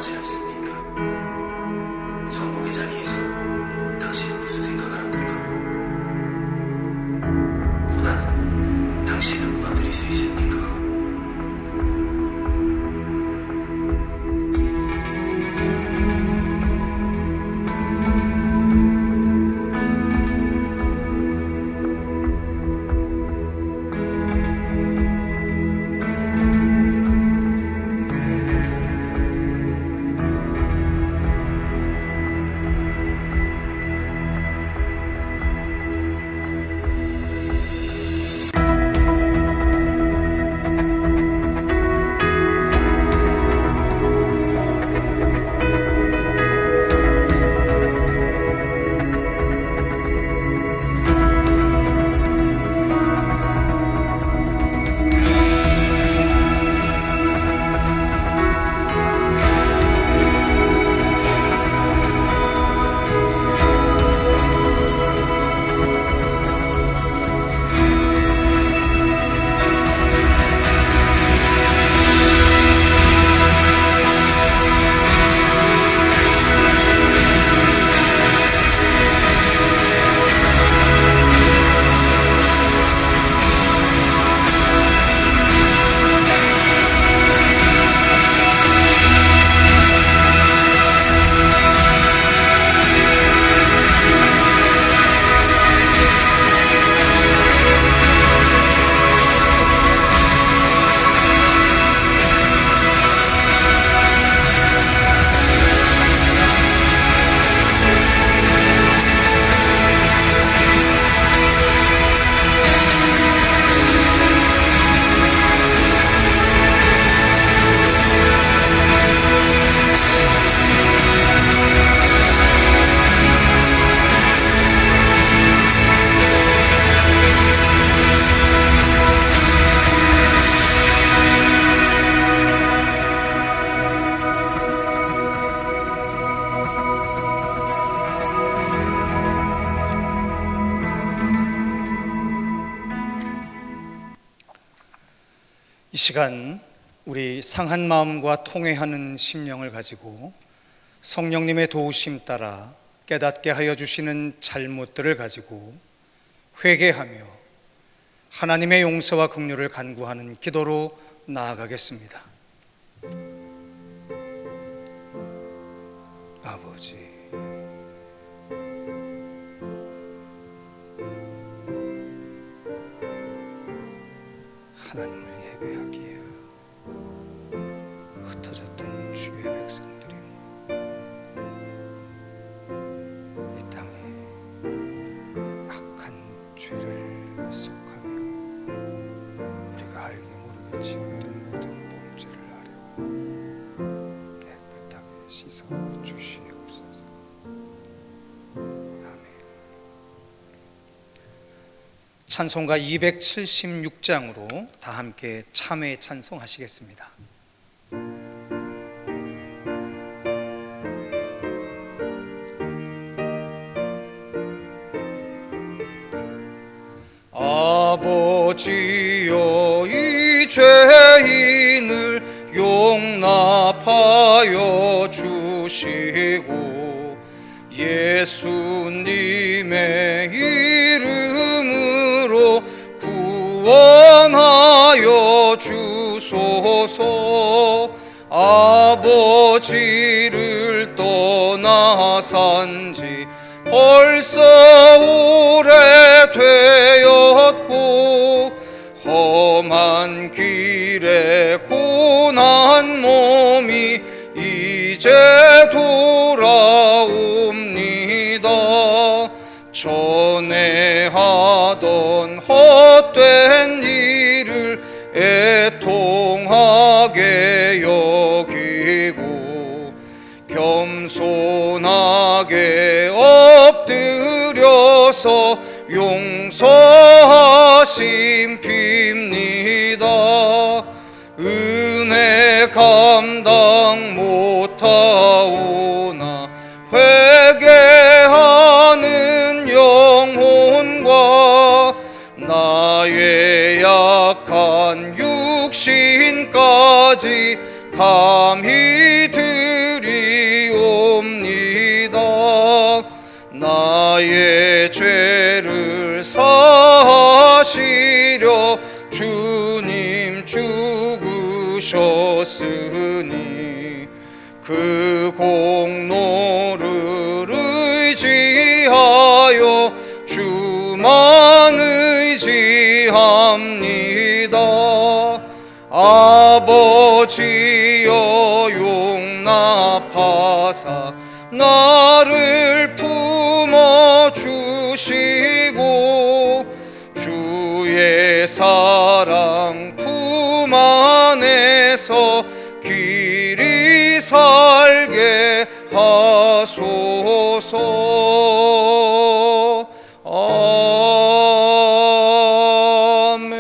하지 않습니까? 성공의 자리에서 당신은 무슨 생각을 합니까? 고난은 당신을 무너뜨릴 수 있습니까? 이 시간 우리 상한 마음과 통회하는 심령을 가지고 성령님의 도우심 따라 깨닫게 하여 주시는 잘못들을 가지고 회개하며 하나님의 용서와 긍휼을 간구하는 기도로 나아가겠습니다. 아버지, 하나님을 예배하기에 흩어졌던 주의 백성들이 이 땅에 악한 죄를 속하며 우리가 알게 모르게 지었던 모든 범죄를 하려고 깨끗하게 씻어 주시옵소서. 아멘. 찬송가 276장으로 다 함께 참회 찬송하시겠습니다. 아버지여, 이 죄인을 용납하여 주시고 예수님의 이름으로 구원하여 주소서. 아버지를 떠나 산지 벌써 오래되었고 험한 길에 고난 몸이 이제 돌아옵니다. 전에 하던 헛된 일을 애통하게 여기고 겸손하게 엎드려서 용서하심 빕니다. 은혜 감당 못하오나 회개하는 영혼과 나의 약한 육신까지 감히 드리옵니다. 나의 죄를 사시려 주님 죽으셨으니 그 공로를 의지하여 주만 의지합니다. 아버지여 용납하사 나를 품어주시고 주의 사랑 품 안에서 길이 살게 하소서. 아멘.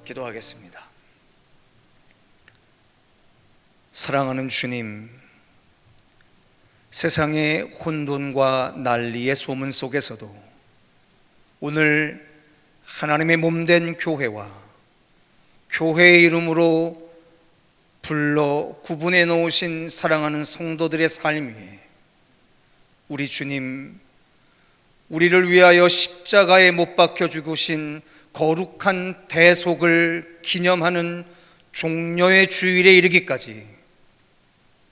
기도하겠습니다. 사랑하는 주님, 세상의 혼돈과 난리의 소문 속에서도 오늘 하나님의 몸된 교회와 교회의 이름으로 불러 구분해 놓으신 사랑하는 성도들의 삶 위에 우리 주님, 우리를 위하여 십자가에 못 박혀 죽으신 거룩한 대속을 기념하는 종려의 주일에 이르기까지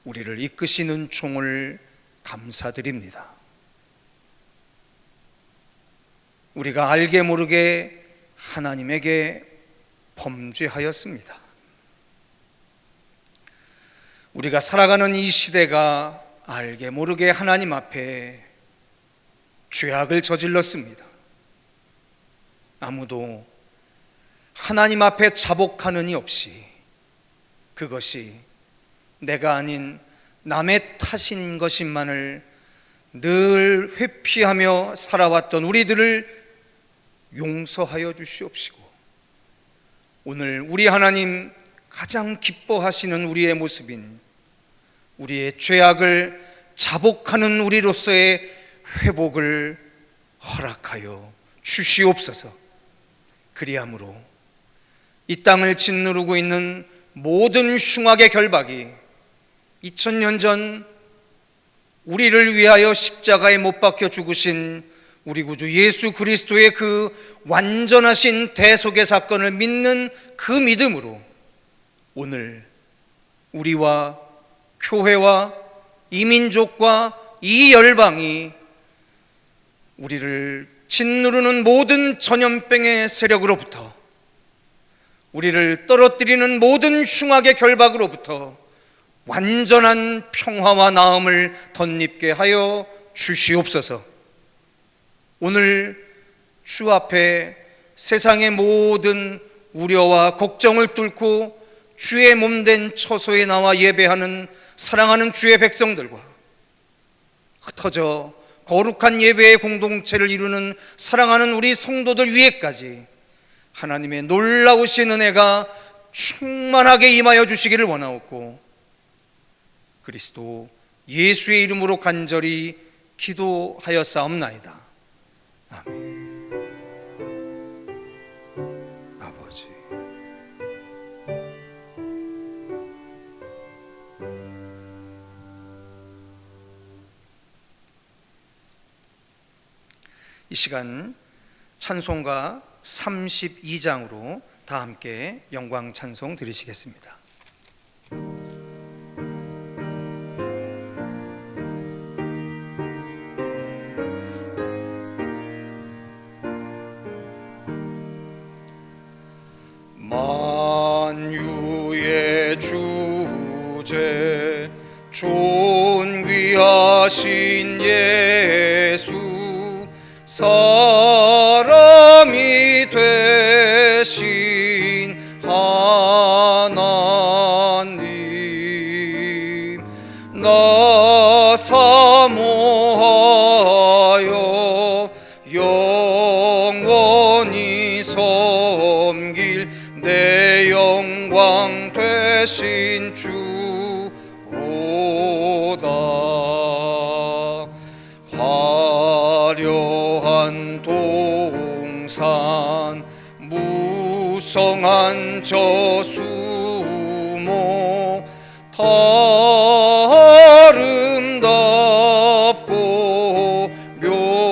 우리를 이끄시는 종을 감사드립니다. 우리가 알게 모르게 하나님에게 범죄하였습니다. 우리가 살아가는 이 시대가 알게 모르게 하나님 앞에 죄악을 저질렀습니다. 아무도 하나님 앞에 자복하는 이 없이 그것이 내가 아닌 남의 탓인 것인만을 늘 회피하며 살아왔던 우리들을 용서하여 주시옵시고, 오늘 우리 하나님 가장 기뻐하시는 우리의 모습인 우리의 죄악을 자복하는 우리로서의 회복을 허락하여 주시옵소서. 그리함으로 이 땅을 짓누르고 있는 모든 흉악의 결박이 2000년 전 우리를 위하여 십자가에 못 박혀 죽으신 우리 구주 예수 그리스도의 그 완전하신 대속의 사건을 믿는 그 믿음으로 오늘 우리와 교회와 이 민족과 이 열방이 우리를 짓누르는 모든 전염병의 세력으로부터, 우리를 떨어뜨리는 모든 흉악의 결박으로부터 완전한 평화와 나음을 덧입게 하여 주시옵소서. 오늘 주 앞에 세상의 모든 우려와 걱정을 뚫고 주의 몸된 처소에 나와 예배하는 사랑하는 주의 백성들과 흩어져 거룩한 예배의 공동체를 이루는 사랑하는 우리 성도들 위에까지 하나님의 놀라우신 은혜가 충만하게 임하여 주시기를 원하옵고, 그리스도 예수의 이름으로 간절히 기도하였사옵나이다. 아멘. 아버지, 이 시간 찬송가 32장으로 다 함께 영광 찬송 드리시겠습니다. 만유의 주제 존귀하신 예수, 사람이 되신 하나님, 나 사모하여 영원히 섬길 내 영광 되신 주로다. 화려한 동산 무슨 무성한 저 수목 아름답고 묘하나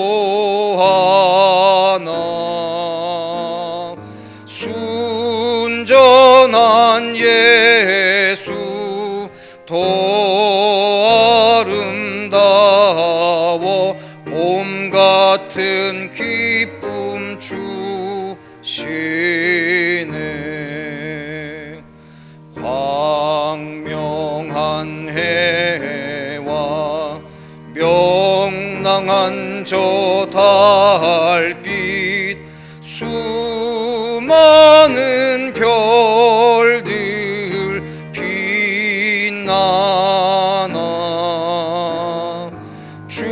순전한 예수 더 아름다워 봄 같은 기쁨 주시네. 광명한 해와 명랑한 저 달빛 수많은 별들 빛나나 주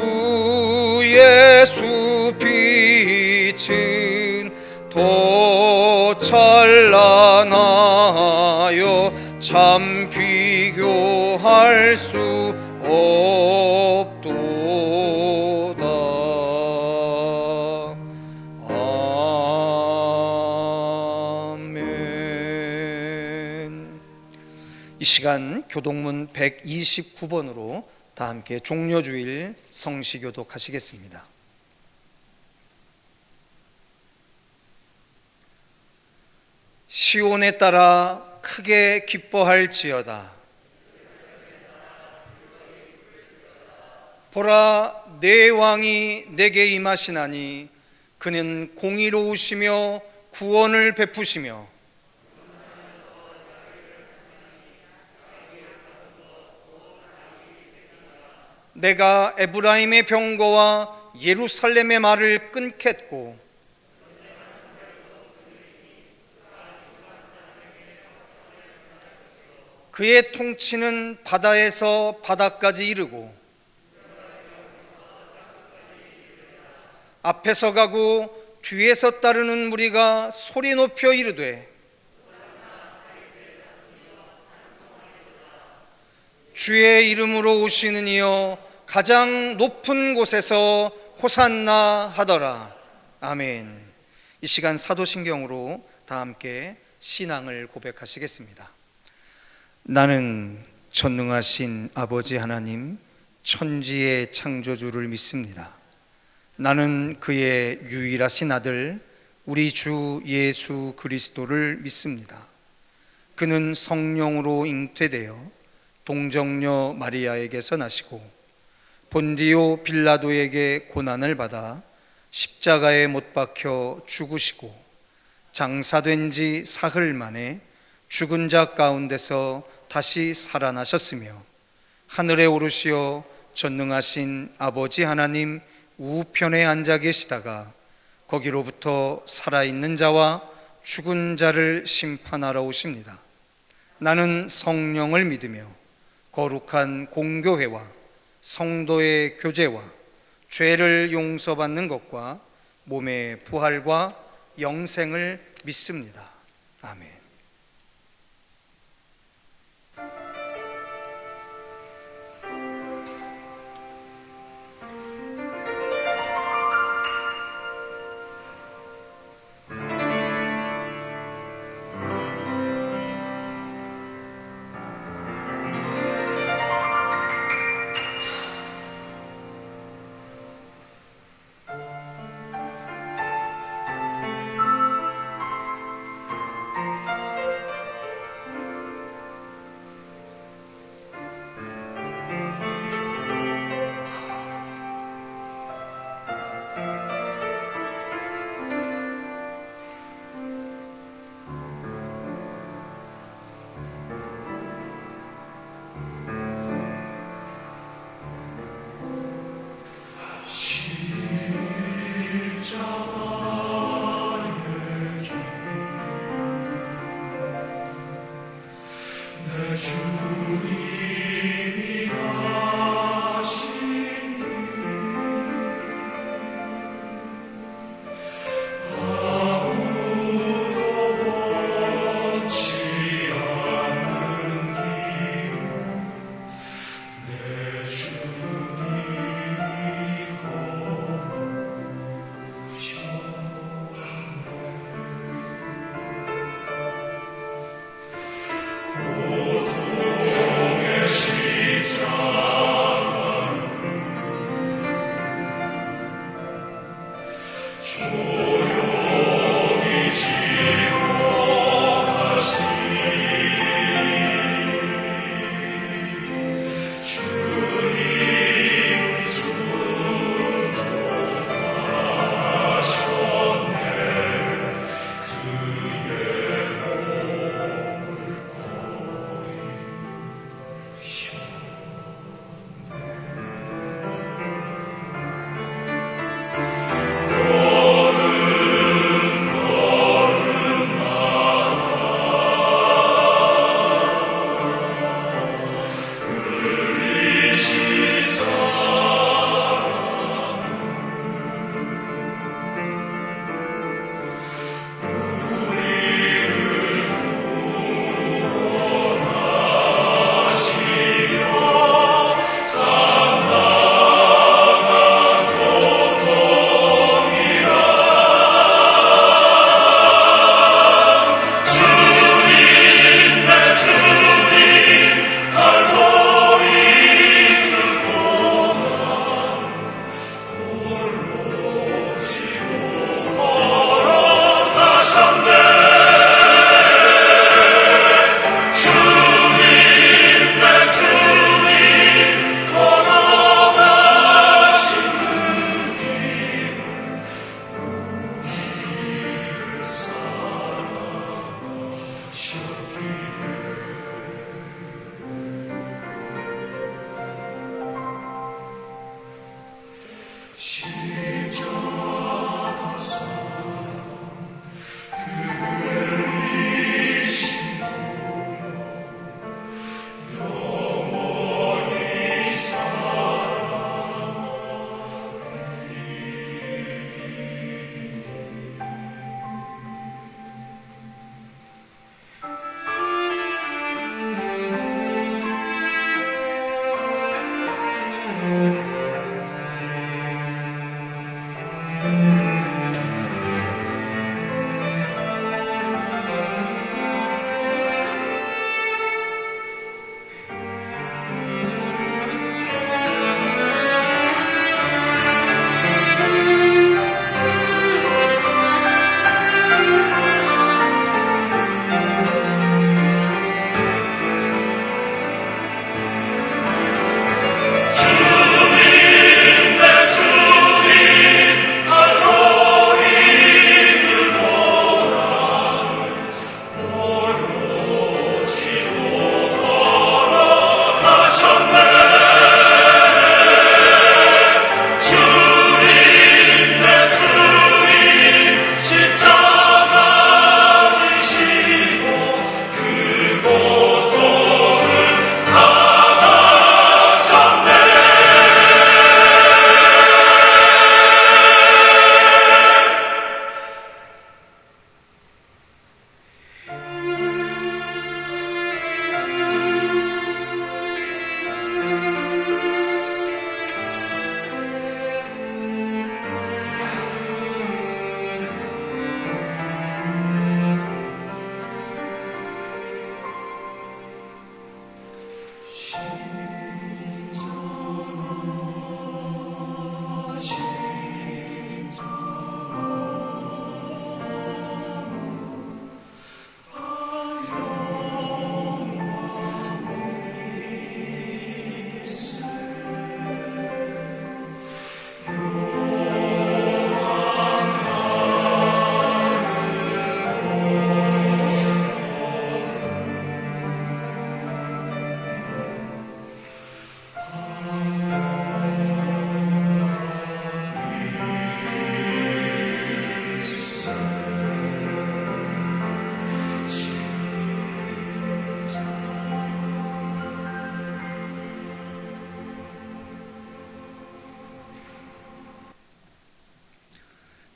예수 빛은 더 찬란하여 참 비교할 수 없도다. 아멘. 이 시간 교동문 129번으로 다 함께 종려주일 성시교독하시겠습니다. 시온에 따라 크게 기뻐할지어다. 보라, 내 왕이 내게 임하시나니 그는 공의로우시며 구원을 베푸시며 내가 에브라임의 병거와 예루살렘의 말을 끊겠고 그의 통치는 바다에서 바다까지 이르고 앞에서 가고 뒤에서 따르는 무리가 소리 높여 이르되 주의 이름으로 오시는 이여 가장 높은 곳에서 호산나 하더라. 아멘. 이 시간 사도신경으로 다 함께 신앙을 고백하시겠습니다. 나는 전능하신 아버지 하나님 천지의 창조주를 믿습니다. 나는 그의 유일하신 아들 우리 주 예수 그리스도를 믿습니다. 그는 성령으로 잉태되어 동정녀 마리아에게서 나시고 본디오 빌라도에게 고난을 받아 십자가에 못 박혀 죽으시고 장사된 지 사흘 만에 죽은 자 가운데서 다시 살아나셨으며 하늘에 오르시어 전능하신 아버지 하나님 우편에 앉아 계시다가 거기로부터 살아있는 자와 죽은 자를 심판하러 오십니다. 나는 성령을 믿으며 거룩한 공교회와 성도의 교제와 죄를 용서받는 것과 몸의 부활과 영생을 믿습니다. 아멘.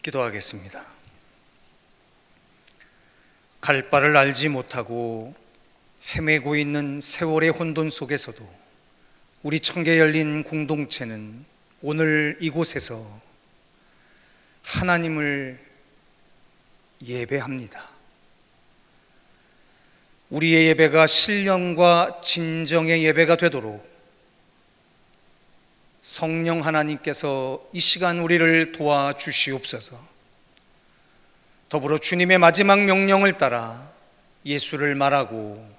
기도하겠습니다. 갈 바를 알지 못하고 헤매고 있는 세월의 혼돈 속에서도 우리 청계 열린 공동체는 오늘 이곳에서 하나님을 예배합니다. 우리의 예배가 신령과 진정의 예배가 되도록 성령 하나님께서 이 시간 우리를 도와주시옵소서. 더불어 주님의 마지막 명령을 따라 예수를 말하고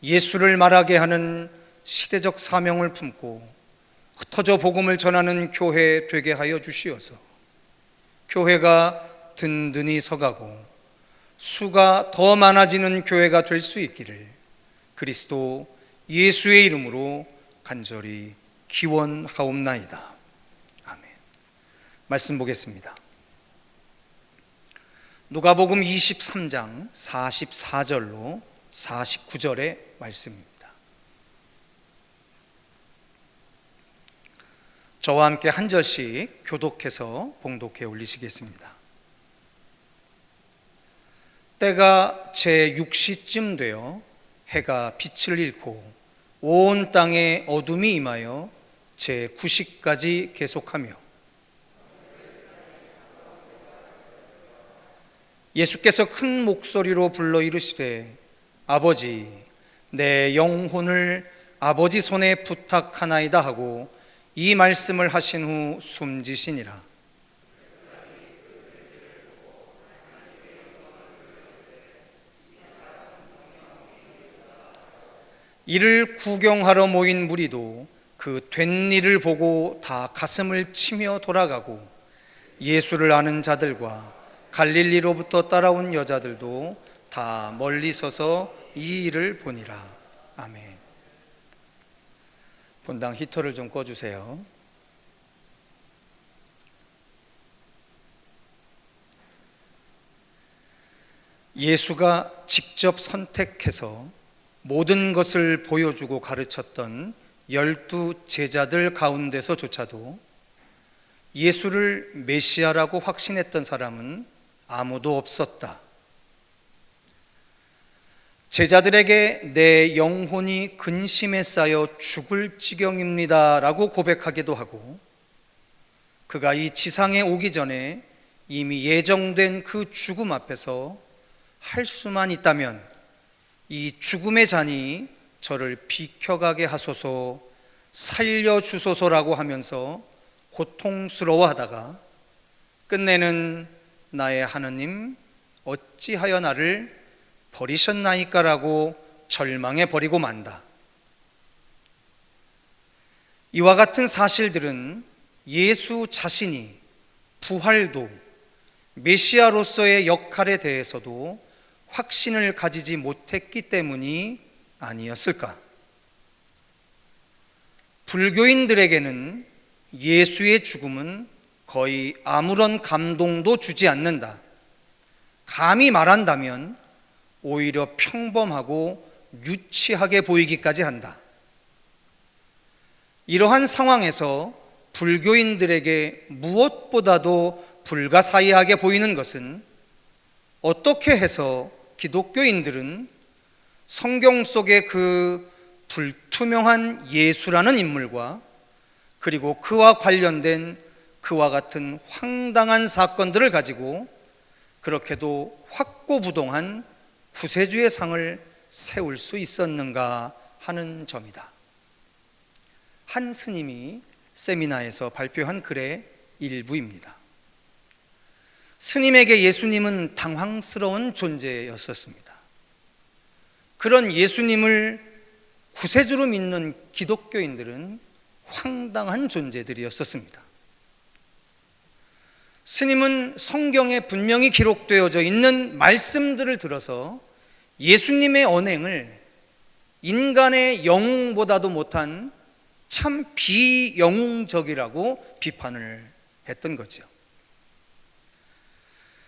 예수를 말하게 하는 시대적 사명을 품고 흩어져 복음을 전하는 교회 되게 하여 주시어서 교회가 든든히 서가고 수가 더 많아지는 교회가 될 수 있기를 그리스도 예수의 이름으로 간절히 기원하옵나이다. 아멘. 말씀 보겠습니다. 누가복음 23장 44절로 49절의 말씀입니다. 저와 함께 한 절씩 교독해서 봉독해 올리시겠습니다. 때가 제6시쯤 되어 해가 빛을 잃고 온 땅에 어둠이 임하여 제9시까지 계속하며 예수께서 큰 목소리로 불러 이르시되 아버지 내 영혼을 아버지 손에 부탁하나이다 하고 이 말씀을 하신 후 숨지시니라. 이를 구경하러 모인 무리도 그 된 일을 보고 다 가슴을 치며 돌아가고 예수를 아는 자들과 갈릴리로부터 따라온 여자들도 다 멀리 서서 이 일을 보니라. 아멘. 본당 히터를 좀 꺼주세요. 예수가 직접 선택해서 모든 것을 보여주고 가르쳤던 12 제자들 가운데서조차도 예수를 메시아라고 확신했던 사람은 아무도 없었다. 제자들에게 내 영혼이 근심에 쌓여 죽을 지경입니다 라고 고백하기도 하고 그가 이 지상에 오기 전에 이미 예정된 그 죽음 앞에서 할 수만 있다면 이 죽음의 잔이 저를 비켜가게 하소서 살려주소서라고 하면서 고통스러워하다가 끝내는 나의 하느님 어찌하여 나를 버리셨나이까라고 절망해 버리고 만다. 이와 같은 사실들은 예수 자신이 부활도 메시아로서의 역할에 대해서도 확신을 가지지 못했기 때문이 아니었을까? 불교인들에게는 예수의 죽음은 거의 아무런 감동도 주지 않는다. 감히 말한다면 오히려 평범하고 유치하게 보이기까지 한다. 이러한 상황에서 불교인들에게 무엇보다도 불가사의하게 보이는 것은 어떻게 해서 기독교인들은 성경 속의 그 불투명한 예수라는 인물과 그리고 그와 관련된 그와 같은 황당한 사건들을 가지고 그렇게도 확고부동한 구세주의 상을 세울 수 있었는가 하는 점이다. 한 스님이 세미나에서 발표한 글의 일부입니다. 스님에게 예수님은 당황스러운 존재였었습니다. 그런 예수님을 구세주로 믿는 기독교인들은 황당한 존재들이었었습니다. 스님은 성경에 분명히 기록되어져 있는 말씀들을 들어서 예수님의 언행을 인간의 영웅보다도 못한 참 비영웅적이라고 비판을 했던 거죠.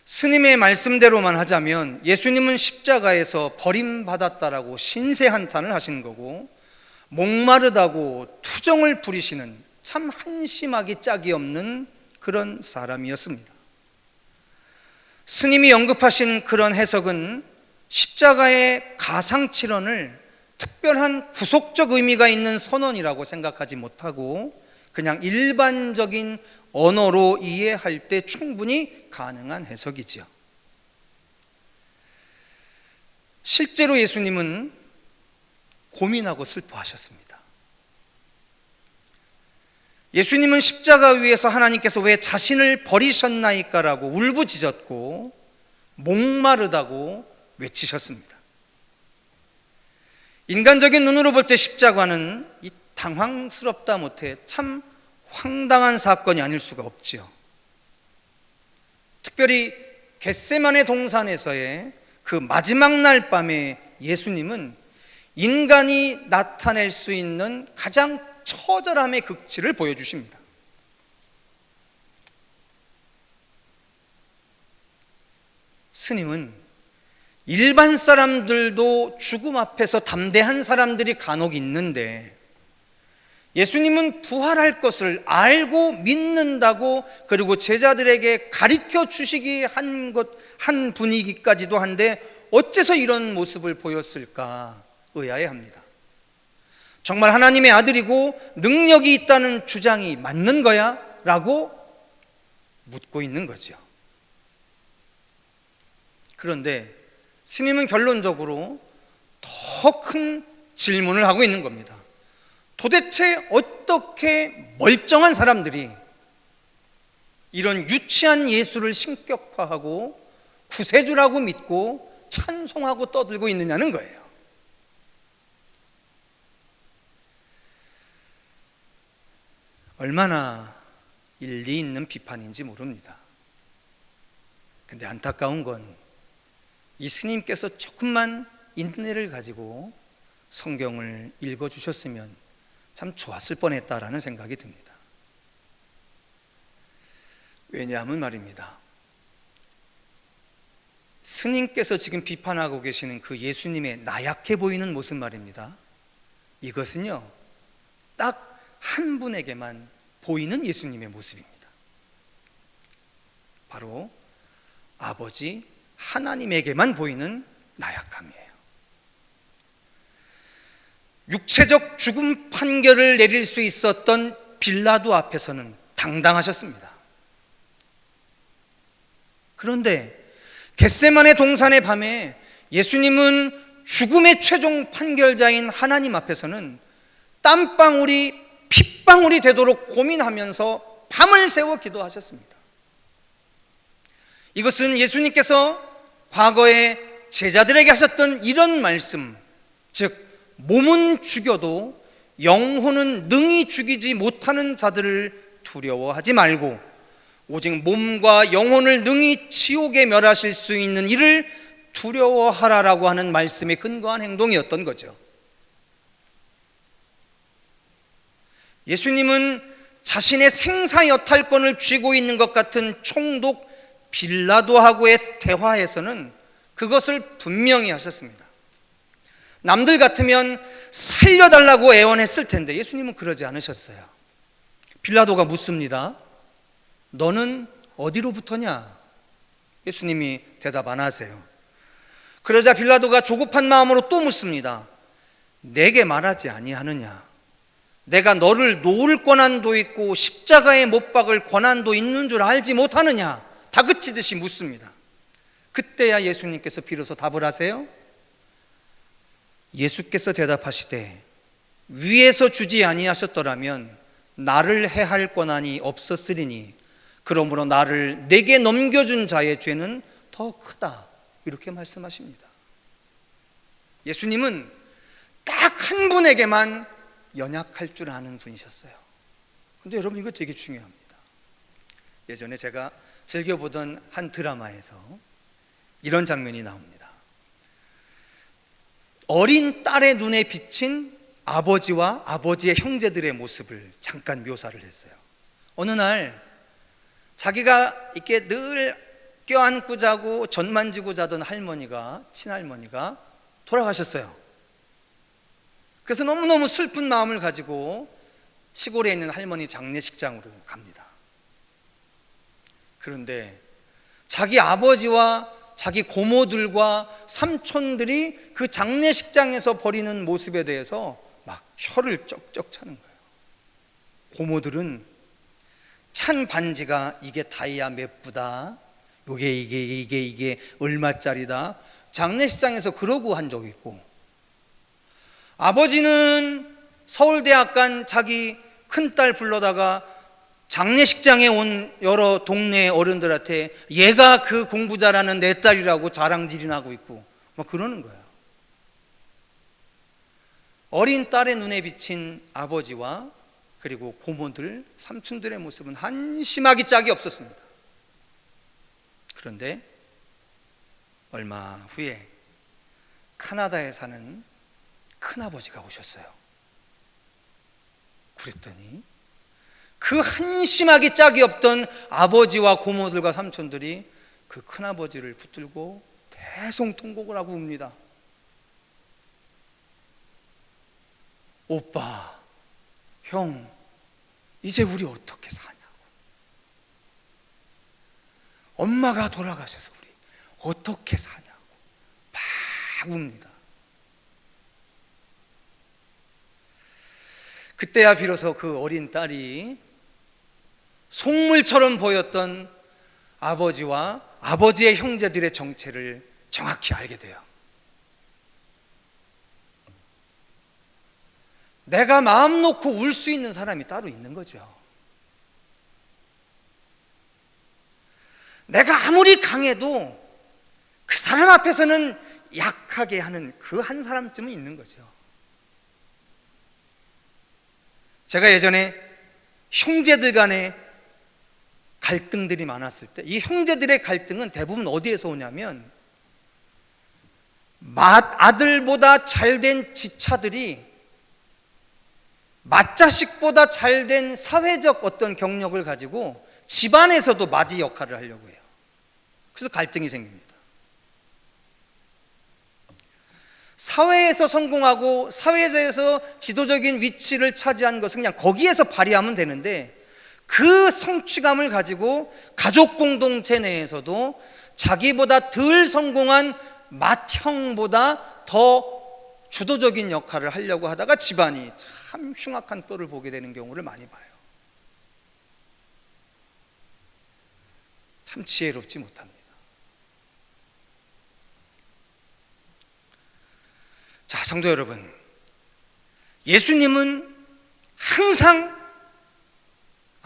스님의 말씀대로만 하자면 예수님은 십자가에서 버림받았다라고 신세한탄을 하신 거고 목마르다고 투정을 부리시는 참 한심하기 짝이 없는 그런 사람이었습니다. 스님이 언급하신 그런 해석은 십자가의 가상칠언을 특별한 구속적 의미가 있는 선언이라고 생각하지 못하고 그냥 일반적인 언어로 이해할 때 충분히 가능한 해석이지요. 실제로 예수님은 고민하고 슬퍼하셨습니다. 예수님은 십자가 위에서 하나님께서 왜 자신을 버리셨나이까라고 울부짖었고 목마르다고 외치셨습니다. 인간적인 눈으로 볼 때 십자가는 이 당황스럽다 못해 참 황당한 사건이 아닐 수가 없지요. 특별히 겟세마네 동산에서의 그 마지막 날 밤에 예수님은 인간이 나타낼 수 있는 가장 처절함의 극치를 보여주십니다. 스님은 일반 사람들도 죽음 앞에서 담대한 사람들이 간혹 있는데 예수님은 부활할 것을 알고 믿는다고 그리고 제자들에게 가르쳐 주시기 한 분위기까지도 한데 어째서 이런 모습을 보였을까 의아해합니다. 정말 하나님의 아들이고 능력이 있다는 주장이 맞는 거야? 라고 묻고 있는 거죠. 그런데 스님은 결론적으로 더 큰 질문을 하고 있는 겁니다. 도대체 어떻게 멀쩡한 사람들이 이런 유치한 예수를 신격화하고 구세주라고 믿고 찬송하고 떠들고 있느냐는 거예요. 얼마나 일리 있는 비판인지 모릅니다. 근데 안타까운 건 이 스님께서 조금만 인내를 가지고 성경을 읽어주셨으면 참 좋았을 뻔했다라는 생각이 듭니다. 왜냐하면 말입니다, 스님께서 지금 비판하고 계시는 그 예수님의 나약해 보이는 모습 말입니다, 이것은요 딱 한 분에게만 보이는 예수님의 모습입니다. 바로 아버지 하나님에게만 보이는 나약함이에요. 육체적 죽음 판결을 내릴 수 있었던 빌라도 앞에서는 당당하셨습니다. 그런데 겟세마네 동산의 밤에 예수님은 죽음의 최종 판결자인 하나님 앞에서는 땀방울이 핏방울이 되도록 고민하면서 밤을 새워 기도하셨습니다. 이것은 예수님께서 과거에 제자들에게 하셨던 이런 말씀, 즉 몸은 죽여도 영혼은 능히 죽이지 못하는 자들을 두려워하지 말고 오직 몸과 영혼을 능히 지옥에 멸하실 수 있는 이를 두려워하라라고 하는 말씀에 근거한 행동이었던 거죠. 예수님은 자신의 생사 여탈권을 쥐고 있는 것 같은 총독 빌라도하고의 대화에서는 그것을 분명히 하셨습니다. 남들 같으면 살려달라고 애원했을 텐데 예수님은 그러지 않으셨어요. 빌라도가 묻습니다. 너는 어디로부터냐? 예수님이 대답 안 하세요. 그러자 빌라도가 조급한 마음으로 또 묻습니다. 내게 말하지 아니하느냐? 내가 너를 놓을 권한도 있고 십자가에 못 박을 권한도 있는 줄 알지 못하느냐? 다그치듯이 묻습니다. 그때야 예수님께서 비로소 답을 하세요. 예수께서 대답하시되 위에서 주지 아니하셨더라면 나를 해할 권한이 없었으리니 그러므로 나를 내게 넘겨준 자의 죄는 더 크다, 이렇게 말씀하십니다. 예수님은 딱 한 분에게만 연약할 줄 아는 분이셨어요. 근데 여러분 이거 되게 중요합니다. 예전에 제가 즐겨보던 한 드라마에서 이런 장면이 나옵니다. 어린 딸의 눈에 비친 아버지와 아버지의 형제들의 모습을 잠깐 묘사를 했어요. 어느 날 자기가 이렇게 늘 껴안고 자고 전 만지고 자던 할머니가, 친할머니가 돌아가셨어요. 그래서 너무너무 슬픈 마음을 가지고 시골에 있는 할머니 장례식장으로 갑니다. 그런데 자기 아버지와 자기 고모들과 삼촌들이 그 장례식장에서 벌이는 모습에 대해서 막 혀를 쩍쩍 차는 거예요. 고모들은 찬 반지가 이게 다이아 몇 부다, 이게 얼마짜리다, 장례식장에서 그러고 한 적이 있고, 아버지는 서울대학 간 자기 큰딸 불러다가 장례식장에 온 여러 동네 어른들한테 얘가 그 공부 잘하는 내 딸이라고 자랑질이나 하고 있고 막 그러는 거예요. 어린 딸의 눈에 비친 아버지와 그리고 고모들, 삼촌들의 모습은 한심하기 짝이 없었습니다. 그런데 얼마 후에 캐나다에 사는 큰아버지가 오셨어요. 그랬더니 그 한심하기 짝이 없던 아버지와 고모들과 삼촌들이 그 큰아버지를 붙들고 대성통곡을 하고 웁니다. 오빠, 형, 이제 우리 어떻게 사냐고. 엄마가 돌아가셔서 우리 어떻게 사냐고 막 웁니다. 그때야 비로소 그 어린 딸이 속물처럼 보였던 아버지와 아버지의 형제들의 정체를 정확히 알게 돼요. 내가 마음 놓고 울 수 있는 사람이 따로 있는 거죠. 내가 아무리 강해도 그 사람 앞에서는 약하게 하는 그 한 사람쯤은 있는 거죠. 제가 예전에 형제들 간에 갈등들이 많았을 때, 이 형제들의 갈등은 대부분 어디에서 오냐면, 맏아들보다 잘된 지차들이 맏자식보다 잘된 사회적 어떤 경력을 가지고 집안에서도 맏이 역할을 하려고 해요. 그래서 갈등이 생깁니다. 사회에서 성공하고 사회에서 지도적인 위치를 차지한 것은 그냥 거기에서 발휘하면 되는데, 그 성취감을 가지고 가족 공동체 내에서도 자기보다 덜 성공한 맏형보다 더 주도적인 역할을 하려고 하다가 집안이 참 흉악한 꼴을 보게 되는 경우를 많이 봐요. 참 지혜롭지 못합니다. 자, 성도 여러분, 예수님은 항상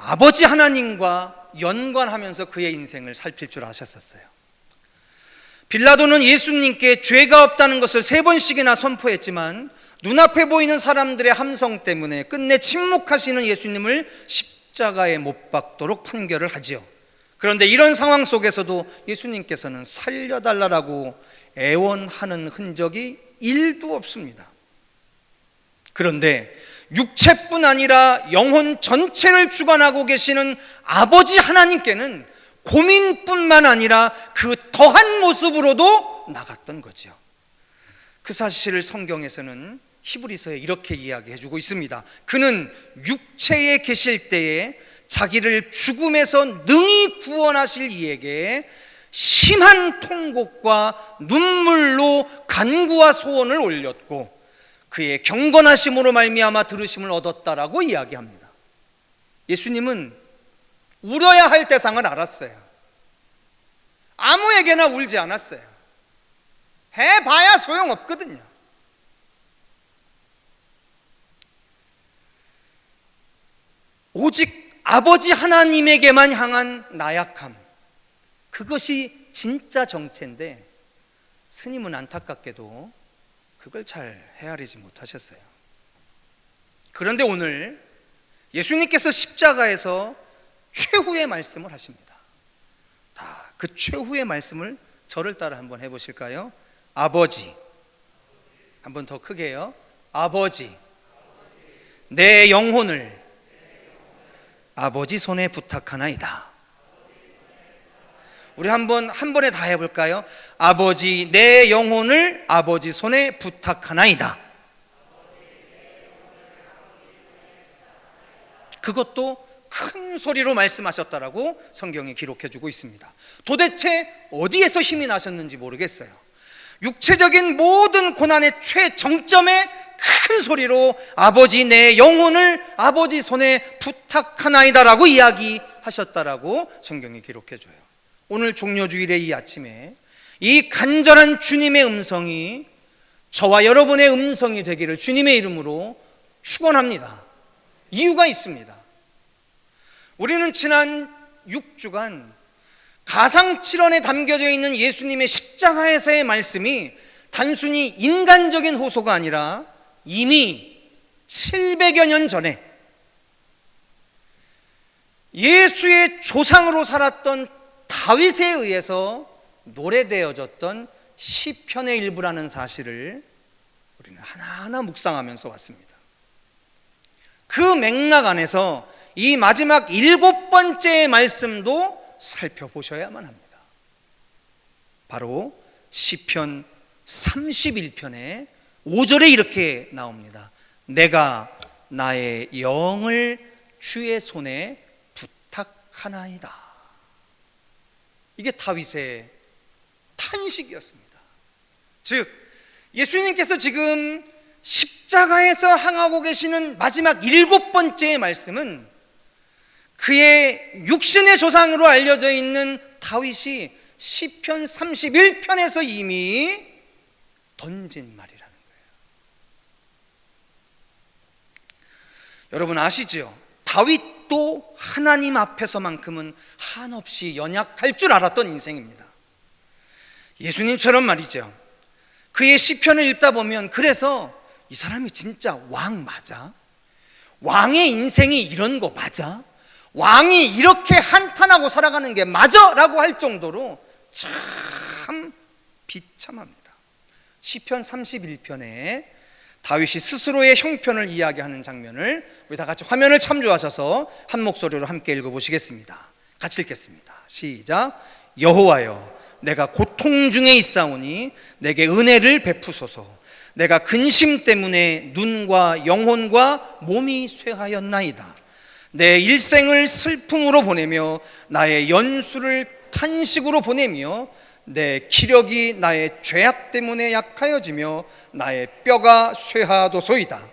아버지 하나님과 연관하면서 그의 인생을 살필 줄 아셨었어요. 빌라도는 예수님께 죄가 없다는 것을 3번씩이나 선포했지만 눈앞에 보이는 사람들의 함성 때문에 끝내 침묵하시는 예수님을 십자가에 못 박도록 판결을 하지요. 그런데 이런 상황 속에서도 예수님께서는 살려달라고 애원하는 흔적이 1도 없습니다. 그런데 육체뿐 아니라 영혼 전체를 주관하고 계시는 아버지 하나님께는 고민뿐만 아니라 그 더한 모습으로도 나갔던 거죠. 그 사실을 성경에서는 히브리서에 이렇게 이야기해주고 있습니다. 그는 육체에 계실 때에 자기를 죽음에서 능히 구원하실 이에게 심한 통곡과 눈물로 간구와 소원을 올렸고 그의 경건하심으로 말미암아 들으심을 얻었다라고 이야기합니다. 예수님은 울어야 할 대상을 알았어요. 아무에게나 울지 않았어요. 해봐야 소용없거든요. 오직 아버지 하나님에게만 향한 나약함, 그것이 진짜 정체인데 스님은 안타깝게도 그걸 잘 헤아리지 못하셨어요. 그런데 오늘 예수님께서 십자가에서 최후의 말씀을 하십니다. 그 최후의 말씀을 저를 따라 한번 해보실까요? 아버지, 한번 더 크게요. 아버지, 내 영혼을 아버지 손에 부탁하나이다. 우리 한 번에 다 해볼까요? 아버지, 내 영혼을 아버지 손에 부탁하나이다. 그것도 큰 소리로 말씀하셨다라고 성경이 기록해주고 있습니다. 도대체 어디에서 힘이 나셨는지 모르겠어요. 육체적인 모든 고난의 최정점에 큰 소리로 아버지 내 영혼을 아버지 손에 부탁하나이다라고 이야기하셨다라고 성경이 기록해줘요. 오늘 종료주일의 이 아침에 이 간절한 주님의 음성이 저와 여러분의 음성이 되기를 주님의 이름으로 축원합니다. 이유가 있습니다. 우리는 지난 6주간 가상칠언에 담겨져 있는 예수님의 십자가에서의 말씀이 단순히 인간적인 호소가 아니라 이미 700여 년 전에 예수의 조상으로 살았던 다윗에 의해서 노래되어졌던 시편의 일부라는 사실을 우리는 하나하나 묵상하면서 왔습니다. 그 맥락 안에서 이 마지막 7번째의 말씀도 살펴보셔야만 합니다. 바로 시편 31편의 5절에 이렇게 나옵니다. 내가 나의 영을 주의 손에 부탁하나이다. 이게 다윗의 탄식이었습니다. 즉 예수님께서 지금 십자가에서 항하고 계시는 마지막 7번째의 말씀은 그의 육신의 조상으로 알려져 있는 다윗이 시편 31편에서 이미 던진 말이라는 거예요. 여러분 아시죠? 다윗도 하나님 앞에서만큼은 한없이 연약할 줄 알았던 인생입니다. 예수님처럼 말이죠. 그의 시편을 읽다 보면 그래서 이 사람이 진짜 왕 맞아? 왕의 인생이 이런 거 맞아? 왕이 이렇게 한탄하고 살아가는 게 맞아? 라고 할 정도로 참 비참합니다. 시편 31편에 다윗이 스스로의 형편을 이야기하는 장면을 우리 다 같이 화면을 참조하셔서 한 목소리로 함께 읽어보시겠습니다. 같이 읽겠습니다. 시작. 여호와여 내가 고통 중에 있사오니 내게 은혜를 베푸소서. 내가 근심 때문에 눈과 영혼과 몸이 쇠하였나이다. 내 일생을 슬픔으로 보내며 나의 연수를 탄식으로 보내며 내 기력이 나의 죄악 때문에 약하여지며 나의 뼈가 쇠하도소이다.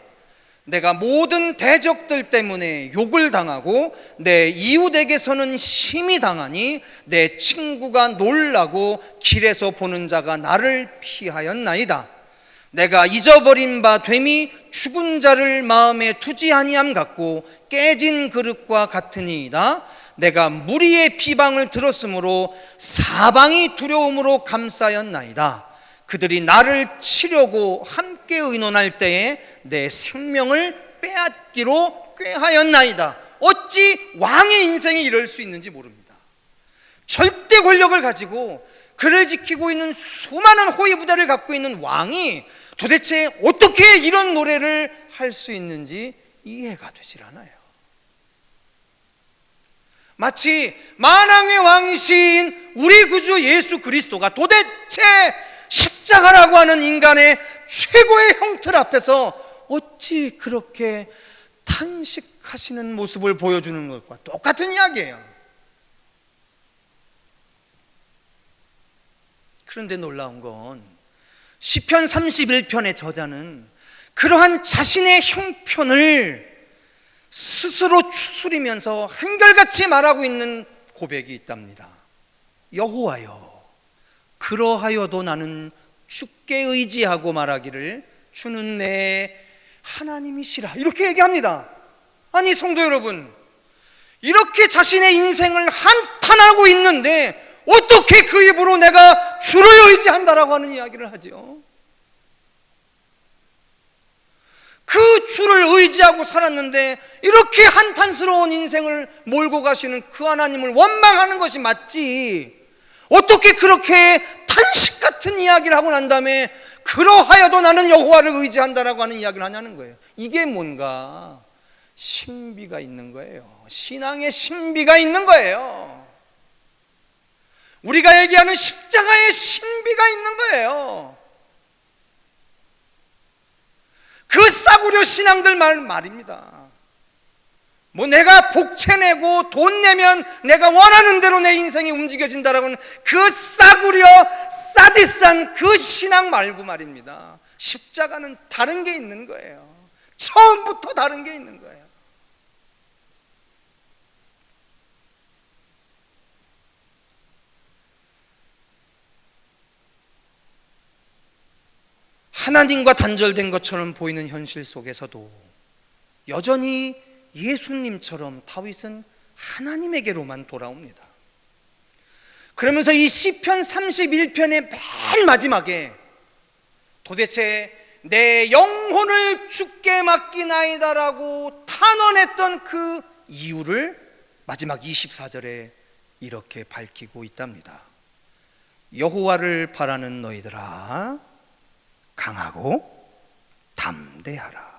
내가 모든 대적들 때문에 욕을 당하고 내 이웃에게서는 심히 당하니 내 친구가 놀라고 길에서 보는 자가 나를 피하였나이다. 내가 잊어버린 바 됨이 죽은 자를 마음에 두지 아니함 같고 깨진 그릇과 같으니이다. 내가 무리의 비방을 들었으므로 사방이 두려움으로 감싸였나이다. 그들이 나를 치려고 함께 의논할 때에 내 생명을 빼앗기로 꾀하였나이다. 어찌 왕의 인생이 이럴 수 있는지 모릅니다. 절대 권력을 가지고 그를 지키고 있는 수많은 호위 부대를 갖고 있는 왕이 도대체 어떻게 이런 노래를 할 수 있는지 이해가 되질 않아요. 마치 만왕의 왕이신 우리 구주 예수 그리스도가 도대체 십자가라고 하는 인간의 최고의 형틀 앞에서 어찌 그렇게 탄식하시는 모습을 보여주는 것과 똑같은 이야기예요. 그런데 놀라운 건 시편 31편의 저자는 그러한 자신의 형편을 스스로 추스리면서 한결같이 말하고 있는 고백이 있답니다. 여호와여 그러하여도 나는 주께 의지하고 말하기를 주는 내 하나님이시라, 이렇게 얘기합니다. 아니 성도 여러분, 이렇게 자신의 인생을 한탄하고 있는데 어떻게 그 입으로 내가 주를 의지한다라고 하는 이야기를 하죠? 그 주를 의지하고 살았는데 이렇게 한탄스러운 인생을 몰고 가시는 그 하나님을 원망하는 것이 맞지, 어떻게 그렇게 탄식 같은 이야기를 하고 난 다음에 그러하여도 나는 여호와를 의지한다라고 하는 이야기를 하냐는 거예요. 이게 뭔가 신비가 있는 거예요. 신앙의 신비가 있는 거예요. 우리가 얘기하는 십자가의 신비가 있는 거예요. 그 싸구려 신앙들 말입니다. 뭐 내가 복채내고 돈 내면 내가 원하는 대로 내 인생이 움직여진다라고는 그 싸구려 싸디싼 그 신앙 말고 말입니다. 십자가는 다른 게 있는 거예요. 처음부터 다른 게 있는 거예요. 하나님과 단절된 것처럼 보이는 현실 속에서도 여전히 예수님처럼 다윗은 하나님에게로만 돌아옵니다. 그러면서 이 시편 31편의 맨 마지막에 도대체 내 영혼을 주께 맡기나이다라고 탄원했던 그 이유를 마지막 24절에 이렇게 밝히고 있답니다. 여호와를 바라는 너희들아, 강하고 담대하라.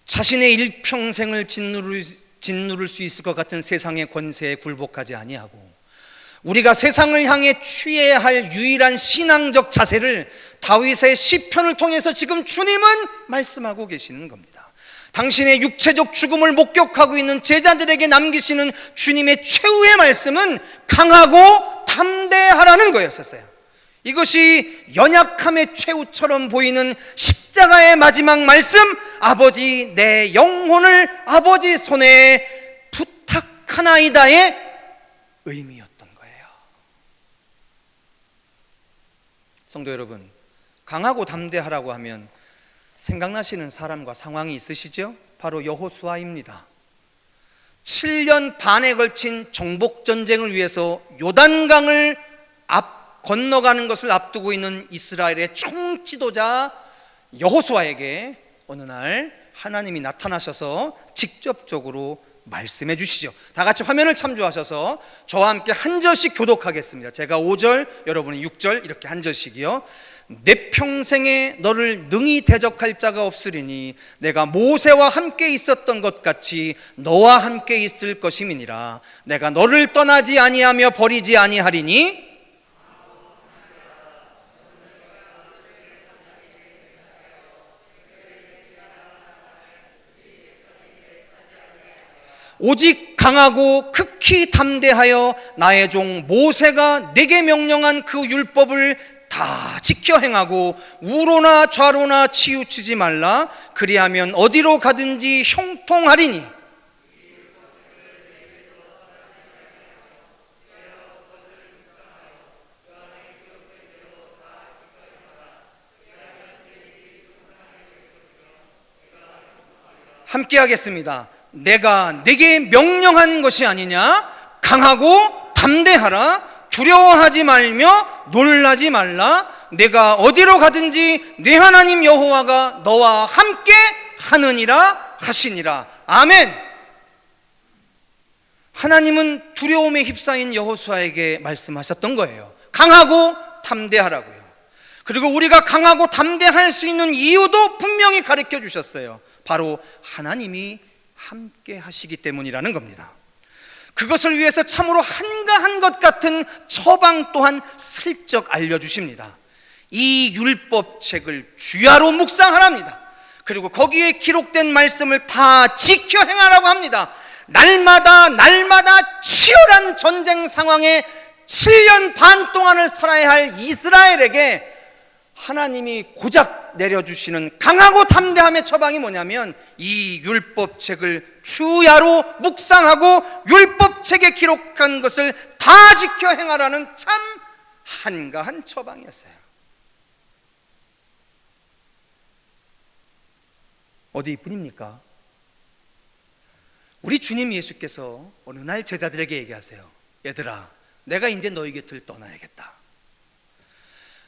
자신의 일평생을 짓누를 수 있을 것 같은 세상의 권세에 굴복하지 아니하고 우리가 세상을 향해 취해야 할 유일한 신앙적 자세를 다윗의 시편을 통해서 지금 주님은 말씀하고 계시는 겁니다. 당신의 육체적 죽음을 목격하고 있는 제자들에게 남기시는 주님의 최후의 말씀은 강하고 담대하라는 거였었어요. 이것이 연약함의 최후처럼 보이는 십자가의 마지막 말씀, 아버지 내 영혼을 아버지 손에 부탁하나이다의 의미였던 거예요. 성도 여러분, 강하고 담대하라고 하면 생각나시는 사람과 상황이 있으시죠? 바로 여호수아입니다. 7년 반에 걸친 정복전쟁을 위해서 요단강을 건너가는 것을 앞두고 있는 이스라엘의 총지도자 여호수아에게 어느 날 하나님이 나타나셔서 직접적으로 말씀해 주시죠. 다 같이 화면을 참조하셔서 저와 함께 한 절씩 교독하겠습니다. 제가 5절, 여러분이 6절 이렇게 한 절씩이요. 내 평생에 너를 능히 대적할 자가 없으리니 내가 모세와 함께 있었던 것 같이 너와 함께 있을 것임이니라. 내가 너를 떠나지 아니하며 버리지 아니하리니 오직 강하고 극히 담대하여 나의 종 모세가 내게 명령한 그 율법을 다 지켜 행하고 우로나 좌로나 치우치지 말라. 그리하면 어디로 가든지 형통하리니. 함께 하겠습니다. 내가 내게 명령한 것이 아니냐? 강하고 담대하라. 두려워하지 말며 놀라지 말라. 내가 어디로 가든지 네 하나님 여호와가 너와 함께 하느니라 하시니라. 아멘. 하나님은 두려움에 휩싸인 여호수아에게 말씀하셨던 거예요. 강하고 담대하라고요. 그리고 우리가 강하고 담대할 수 있는 이유도 분명히 가르쳐 주셨어요. 바로 하나님이 함께 하시기 때문이라는 겁니다. 그것을 위해서 참으로 한가한 것 같은 처방 또한 슬쩍 알려주십니다. 이 율법책을 주야로 묵상하랍니다. 그리고 거기에 기록된 말씀을 다 지켜 행하라고 합니다. 날마다 치열한 전쟁 상황에 7년 반 동안을 살아야 할 이스라엘에게 하나님이 고작 내려주시는 강하고 담대함의 처방이 뭐냐면 이 율법책을 주야로 묵상하고 율법책에 기록한 것을 다 지켜 행하라는 참 한가한 처방이었어요. 어디 뿐입니까? 우리 주님 예수께서 어느 날 제자들에게 얘기하세요. 얘들아, 내가 이제 너희 곁을 떠나야겠다.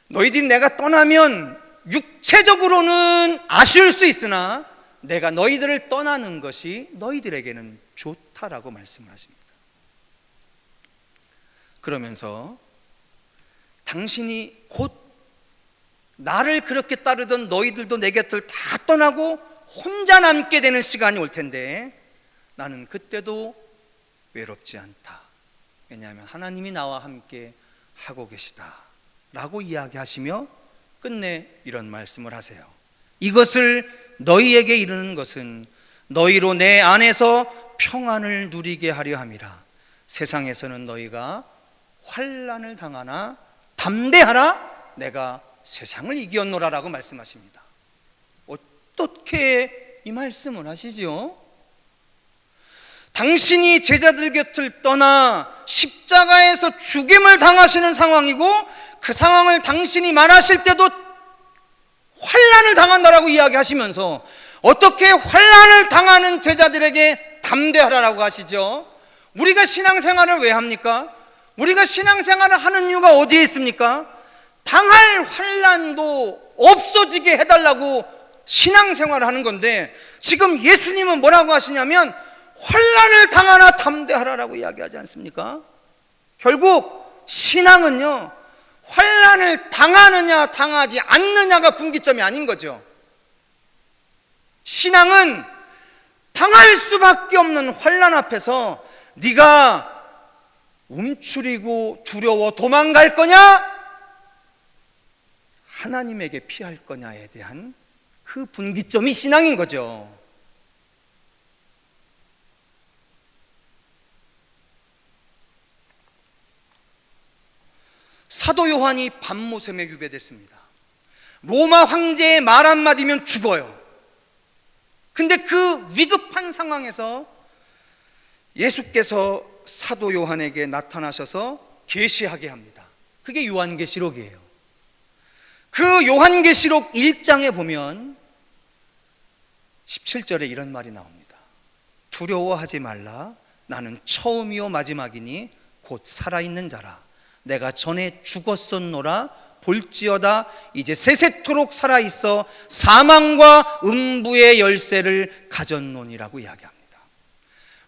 너희들이 내가 떠나면 육체적으로는 아쉬울 수 있으나 내가 너희들을 떠나는 것이 너희들에게는 좋다라고 말씀을 하십니다. 그러면서 당신이 곧 나를 그렇게 따르던 너희들도 내 곁을 다 떠나고 혼자 남게 되는 시간이 올 텐데 나는 그때도 외롭지 않다. 왜냐하면 하나님이 나와 함께 하고 계시다 라고 이야기하시며 끝내 이런 말씀을 하세요. 이것을 너희에게 이르는 것은 너희로 내 안에서 평안을 누리게 하려 함이라. 세상에서는 너희가 환난을 당하나 담대하라, 내가 세상을 이겼노라라고 말씀하십니다. 어떻게 이 말씀을 하시죠? 당신이 제자들 곁을 떠나 십자가에서 죽임을 당하시는 상황이고, 그 상황을 당신이 말하실 때도 환난을 당한다라고 이야기하시면서 어떻게 환난을 당하는 제자들에게 담대하라라고 하시죠? 우리가 신앙생활을 왜 합니까? 우리가 신앙생활을 하는 이유가 어디에 있습니까? 당할 환난도 없어지게 해달라고 신앙생활을 하는 건데, 지금 예수님은 뭐라고 하시냐면 환난을 당하나 담대하라라고 이야기하지 않습니까? 결국 신앙은요, 환난을 당하느냐 당하지 않느냐가 분기점이 아닌 거죠. 신앙은 당할 수밖에 없는 환난 앞에서 네가 움츠리고 두려워 도망갈 거냐, 하나님에게 피할 거냐에 대한 그 분기점이 신앙인 거죠. 사도 요한이 밤모섬에 유배됐습니다. 로마 황제의 말 한마디면 죽어요. 근데 그 위급한 상황에서 예수께서 사도 요한에게 나타나셔서 계시하게 합니다. 그게 요한계시록이에요. 그 요한계시록 1장에 보면 17절에 이런 말이 나옵니다. 두려워하지 말라. 나는 처음이요 마지막이니 곧 살아있는 자라. 내가 전에 죽었었노라. 볼지어다 이제 세세토록 살아있어 사망과 음부의 열쇠를 가졌노니라고 이야기합니다.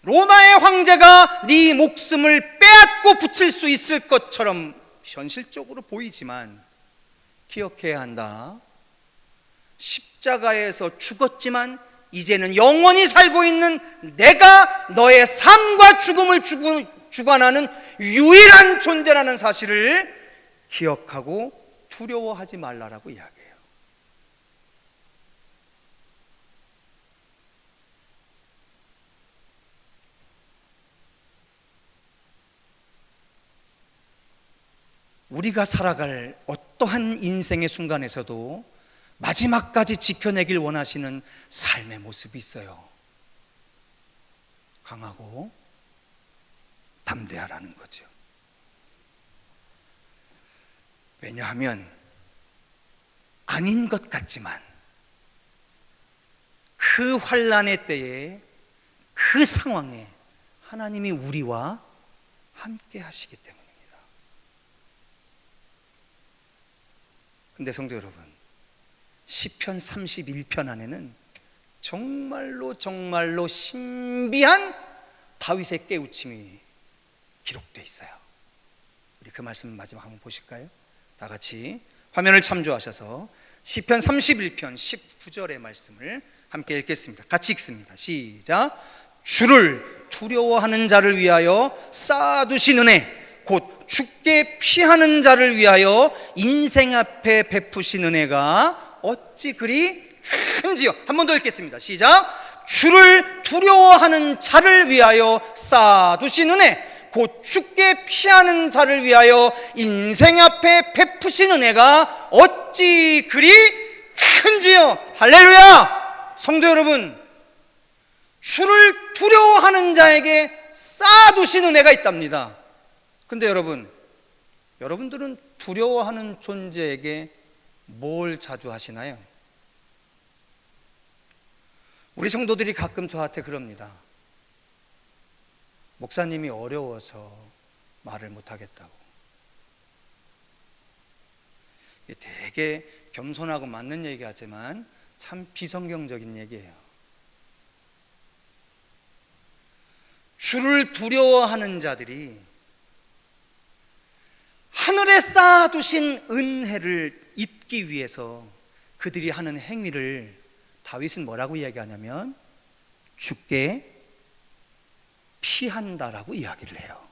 로마의 황제가 네 목숨을 빼앗고 붙일 수 있을 것처럼 현실적으로 보이지만 기억해야 한다. 십자가에서 죽었지만 이제는 영원히 살고 있는 내가 너의 삶과 죽음을 주관하는 유일한 존재라는 사실을 기억하고 두려워하지 말라라고 이야기해요. 우리가 살아갈 어떠한 인생의 순간에서도 마지막까지 지켜내길 원하시는 삶의 모습이 있어요. 강하고 담대하라는 거죠. 왜냐하면 아닌 것 같지만 그 환난의 때에, 그 상황에 하나님이 우리와 함께 하시기 때문입니다. 근데 성도 여러분, 시편 31편 안에는 정말로 신비한 다윗의 깨우침이 기록되어 있어요. 우리 그 말씀 마지막 한번 보실까요? 다 같이 화면을 참조하셔서 시편 31편 19절의 말씀을 함께 읽겠습니다. 같이 읽습니다. 시작. 주를 두려워하는 자를 위하여 쌓아두신 은혜, 곧 죽게 피하는 자를 위하여 인생 앞에 베푸신 은혜가 어찌 그리 큰지요. 한 번 더 읽겠습니다. 시작. 주를 두려워하는 자를 위하여 쌓아두신 은혜, 곧 죽게 피하는 자를 위하여 인생 앞에 베푸신 은혜가 어찌 그리 큰지요. 할렐루야. 성도 여러분, 주를 두려워하는 자에게 쌓아두신 은혜가 있답니다. 근데 여러분들은 두려워하는 존재에게 뭘 자주 하시나요? 우리 성도들이 가끔 저한테 그럽니다. 목사님이 어려워서 말을 못하겠다고. 되게 겸손하고 맞는 얘기하지만 참 비성경적인 얘기예요. 주를 두려워하는 자들이 하늘에 쌓아두신 은혜를 입기 위해서 그들이 하는 행위를 다윗은 뭐라고 이야기하냐면 죽게 피한다라고 이야기를 해요.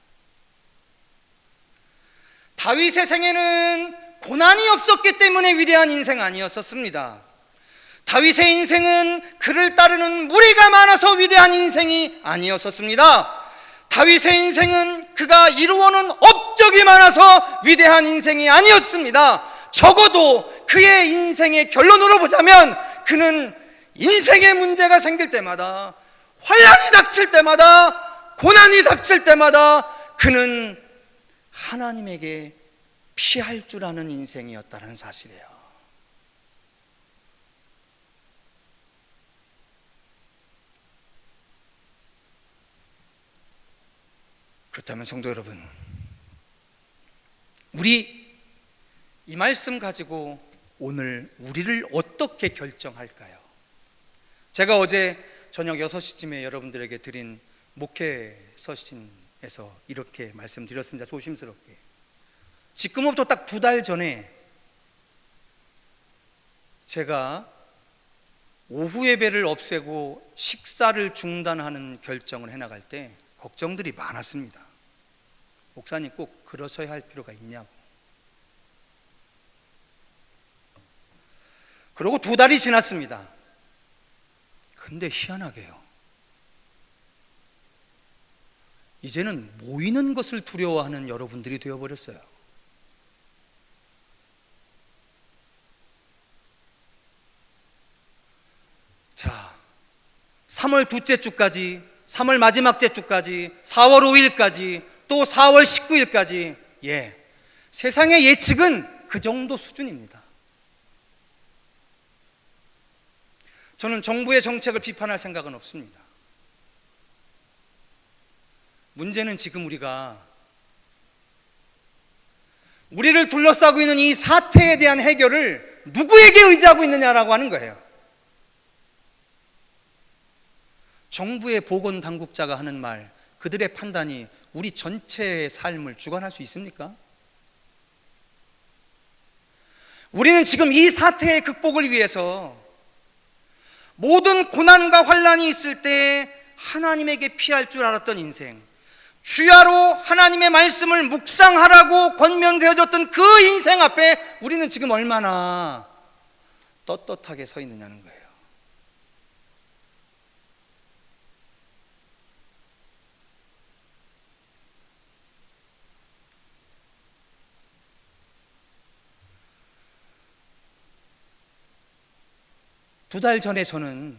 다윗의 생애는 고난이 없었기 때문에 위대한 인생 아니었었습니다. 다윗의 인생은 그를 따르는 무리가 많아서 위대한 인생이 아니었었습니다. 다윗의 인생은 그가 이루어놓은 업적이 많아서 위대한 인생이 아니었습니다. 적어도 그의 인생의 결론으로 보자면 그는 인생의 문제가 생길 때마다, 환난이 닥칠 때마다, 고난이 닥칠 때마다 그는 하나님에게 피할 줄 아는 인생이었다는 사실이에요. 그렇다면 성도 여러분, 우리 이 말씀 가지고 오늘 우리를 어떻게 결정할까요? 제가 어제 저녁 6시쯤에 여러분들에게 드린 목회 서신에서 이렇게 말씀드렸습니다. 조심스럽게. 지금부터 딱 2달 전에 제가 오후 예배를 없애고 식사를 중단하는 결정을 해나갈 때 걱정들이 많았습니다. 목사님 꼭 그러셔야 할 필요가 있냐고. 그러고 2달이 지났습니다. 근데 희한하게요, 이제는 모이는 것을 두려워하는 여러분들이 되어버렸어요. 자, 3월 둘째 주까지, 3월 마지막째 주까지, 4월 5일까지, 또 4월 19일까지, 세상의 예측은 그 정도 수준입니다. 저는 정부의 정책을 비판할 생각은 없습니다. 문제는 지금 우리를 둘러싸고 있는 이 사태에 대한 해결을 누구에게 의지하고 있느냐라고 하는 거예요. 정부의 보건당국자가 하는 말, 그들의 판단이 우리 전체의 삶을 주관할 수 있습니까? 우리는 지금 이 사태의 극복을 위해서 모든 고난과 환난이 있을 때 하나님에게 피할 줄 알았던 인생, 주야로 하나님의 말씀을 묵상하라고 권면되어졌던 그 인생 앞에 우리는 지금 얼마나 떳떳하게 서 있느냐는 거예요. 두 달 전에 저는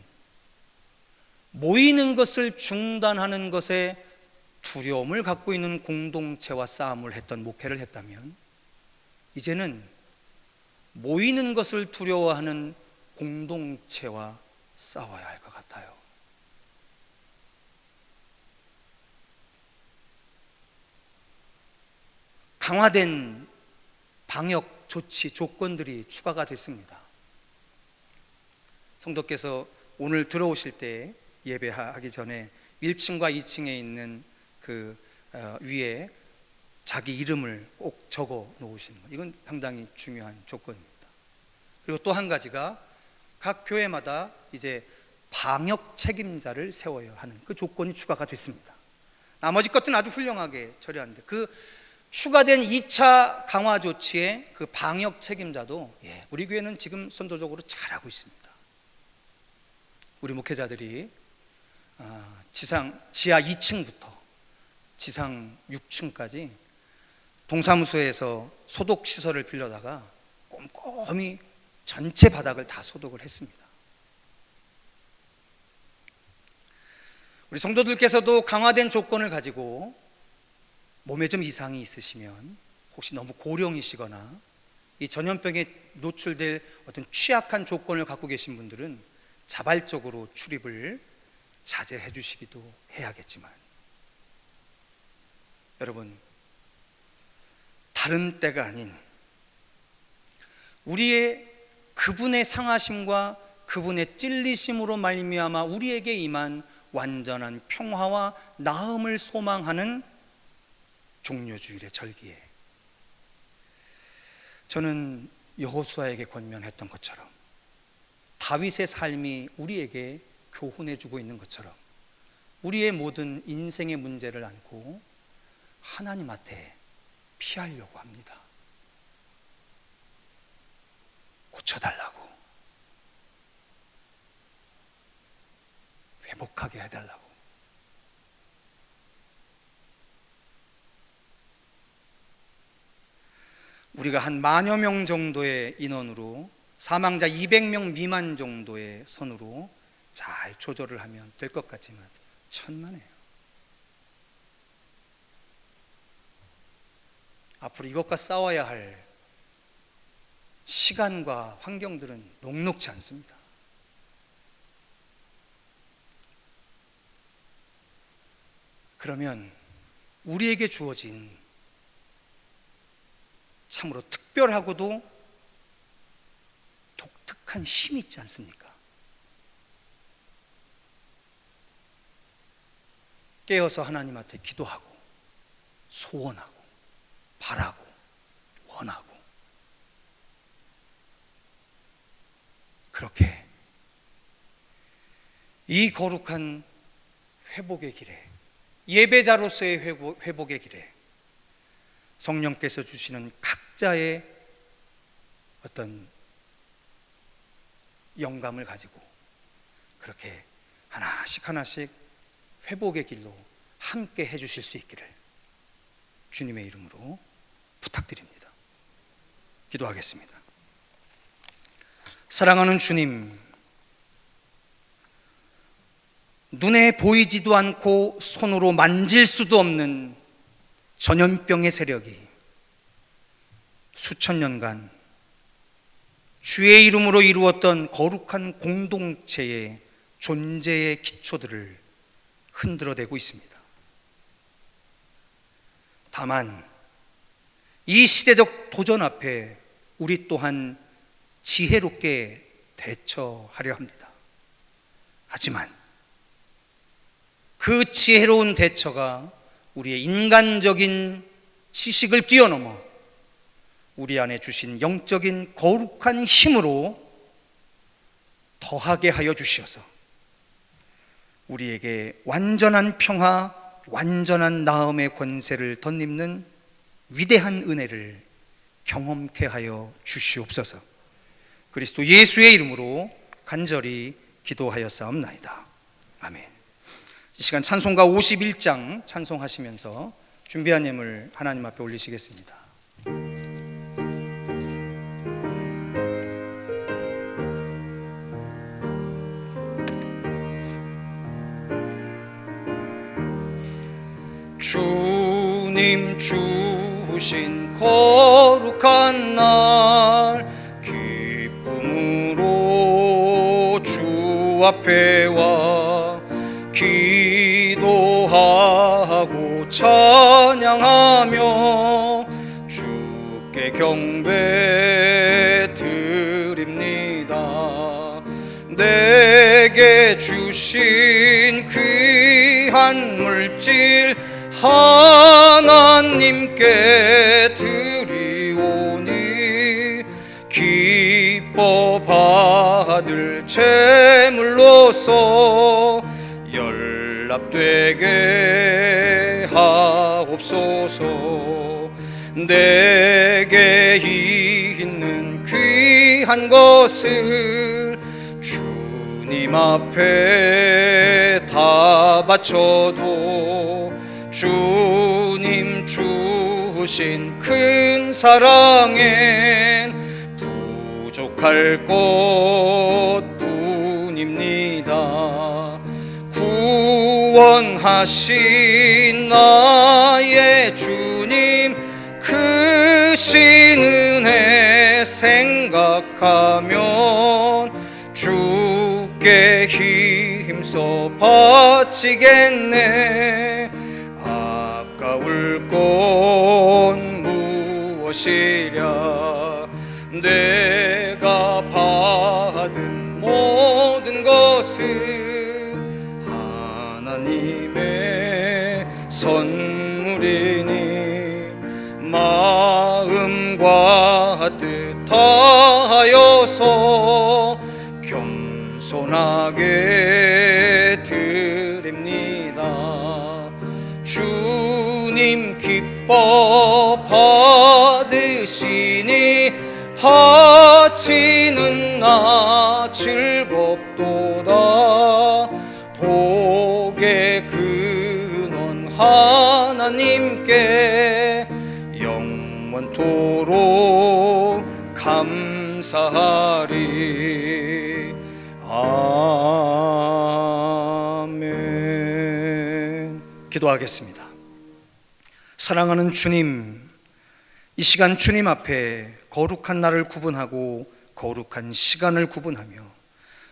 모이는 것을 중단하는 것에 두려움을 갖고 있는 공동체와 싸움을 했던 목회를 했다면, 이제는 모이는 것을 두려워하는 공동체와 싸워야 할 것 같아요. 강화된 방역 조치 조건들이 추가가 됐습니다. 성도께서 오늘 들어오실 때 예배하기 전에 1층과 2층에 있는 그 위에 자기 이름을 꼭 적어 놓으시는 것, 이건 상당히 중요한 조건입니다. 그리고 또 한 가지가 각 교회마다 이제 방역 책임자를 세워야 하는 그 조건이 추가가 됐습니다. 나머지 것들은 아주 훌륭하게 처리하는데, 그 추가된 2차 강화 조치의 그 방역 책임자도 우리 교회는 지금 선도적으로 잘하고 있습니다. 우리 목회자들이 지하 2층부터 지상 6층까지 동사무소에서 소독 시설을 빌려다가 꼼꼼히 전체 바닥을 다 소독을 했습니다. 우리 성도들께서도 강화된 조건을 가지고 몸에 좀 이상이 있으시면, 혹시 너무 고령이시거나 이 전염병에 노출될 어떤 취약한 조건을 갖고 계신 분들은 자발적으로 출입을 자제해 주시기도 해야겠지만, 여러분, 다른 때가 아닌 우리의 그분의 상하심과 그분의 찔리심으로 말미암아 우리에게 임한 완전한 평화와 나음을 소망하는 종료주일의 절기에, 저는 여호수아에게 권면했던 것처럼 다윗의 삶이 우리에게 교훈해 주고 있는 것처럼 우리의 모든 인생의 문제를 안고 하나님 앞에 피하려고 합니다. 고쳐달라고. 회복하게 해달라고. 우리가 한 10,000여 명 정도의 인원으로, 사망자 200명 미만 정도의 선으로 잘 조절을 하면 될 것 같지만 천만에요. 앞으로 이것과 싸워야 할 시간과 환경들은 녹록지 않습니다. 그러면 우리에게 주어진 참으로 특별하고도 독특한 힘이 있지 않습니까? 깨어서 하나님한테 기도하고 소원하고 바라고 원하고, 그렇게 이 거룩한 회복의 길에, 예배자로서의 회복의 길에 성령께서 주시는 각자의 어떤 영감을 가지고 그렇게 하나씩 하나씩 회복의 길로 함께 해주실 수 있기를 주님의 이름으로 부탁드립니다. 기도하겠습니다. 사랑하는 주님, 눈에 보이지도 않고 손으로 만질 수도 없는 전염병의 세력이 수천 년간 주의 이름으로 이루었던 거룩한 공동체의 존재의 기초들을 흔들어대고 있습니다. 다만 이 시대적 도전 앞에 우리 또한 지혜롭게 대처하려 합니다. 하지만 그 지혜로운 대처가 우리의 인간적인 지식을 뛰어넘어 우리 안에 주신 영적인 거룩한 힘으로 더하게 하여 주시어서 우리에게 완전한 평화, 완전한 나음의 권세를 덧입는 위대한 은혜를 경험케 하여 주시옵소서. 그리스도 예수의 이름으로 간절히 기도하였사옵나이다. 아멘. 이 시간 찬송가 51장 찬송하시면서 준비한 예물 하나님 앞에 올리시겠습니다. 주님 주신 거룩한 날 기쁨으로 주 앞에 와 기도하고 찬양하며 주께 경배 드립니다. 내게 주신 귀한 물질 하나님께 드리오니 기뻐 받을 제물로서 연락되게 하옵소서. 내게 있는 귀한 것을 주님 앞에 다 바쳐도 주님 주신 큰 사랑엔 부족할 것뿐입니다. 구원하신 나의 주님 크신 은혜 생각하면 주께 힘써 바치겠네. 아까울 건 무엇이랴. 내가 받은 모든 것은 하나님의 선물이니 마음과 뜻 다하여서 겸손하게 드립니다. 주님 기뻐 받으시니 바치는 나 즐겁도다. 주님께 영원토록 감사하리. 아멘. 기도하겠습니다. 사랑하는 주님, 이 시간 주님 앞에 거룩한 날을 구분하고 거룩한 시간을 구분하며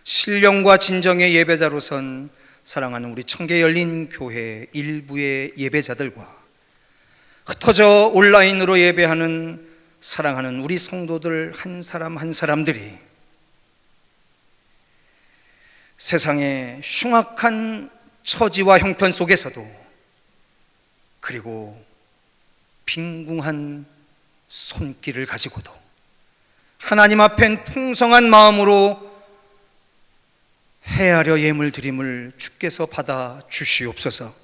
신령과 진정의 예배자로선 사랑하는 우리 청계 열린 교회 일부의 예배자들과 흩어져 온라인으로 예배하는 사랑하는 우리 성도들 한 사람 한 사람들이 세상의 흉악한 처지와 형편 속에서도, 그리고 빈궁한 손길을 가지고도 하나님 앞엔 풍성한 마음으로 헤아려 예물 드림을 주께서 받아 주시옵소서.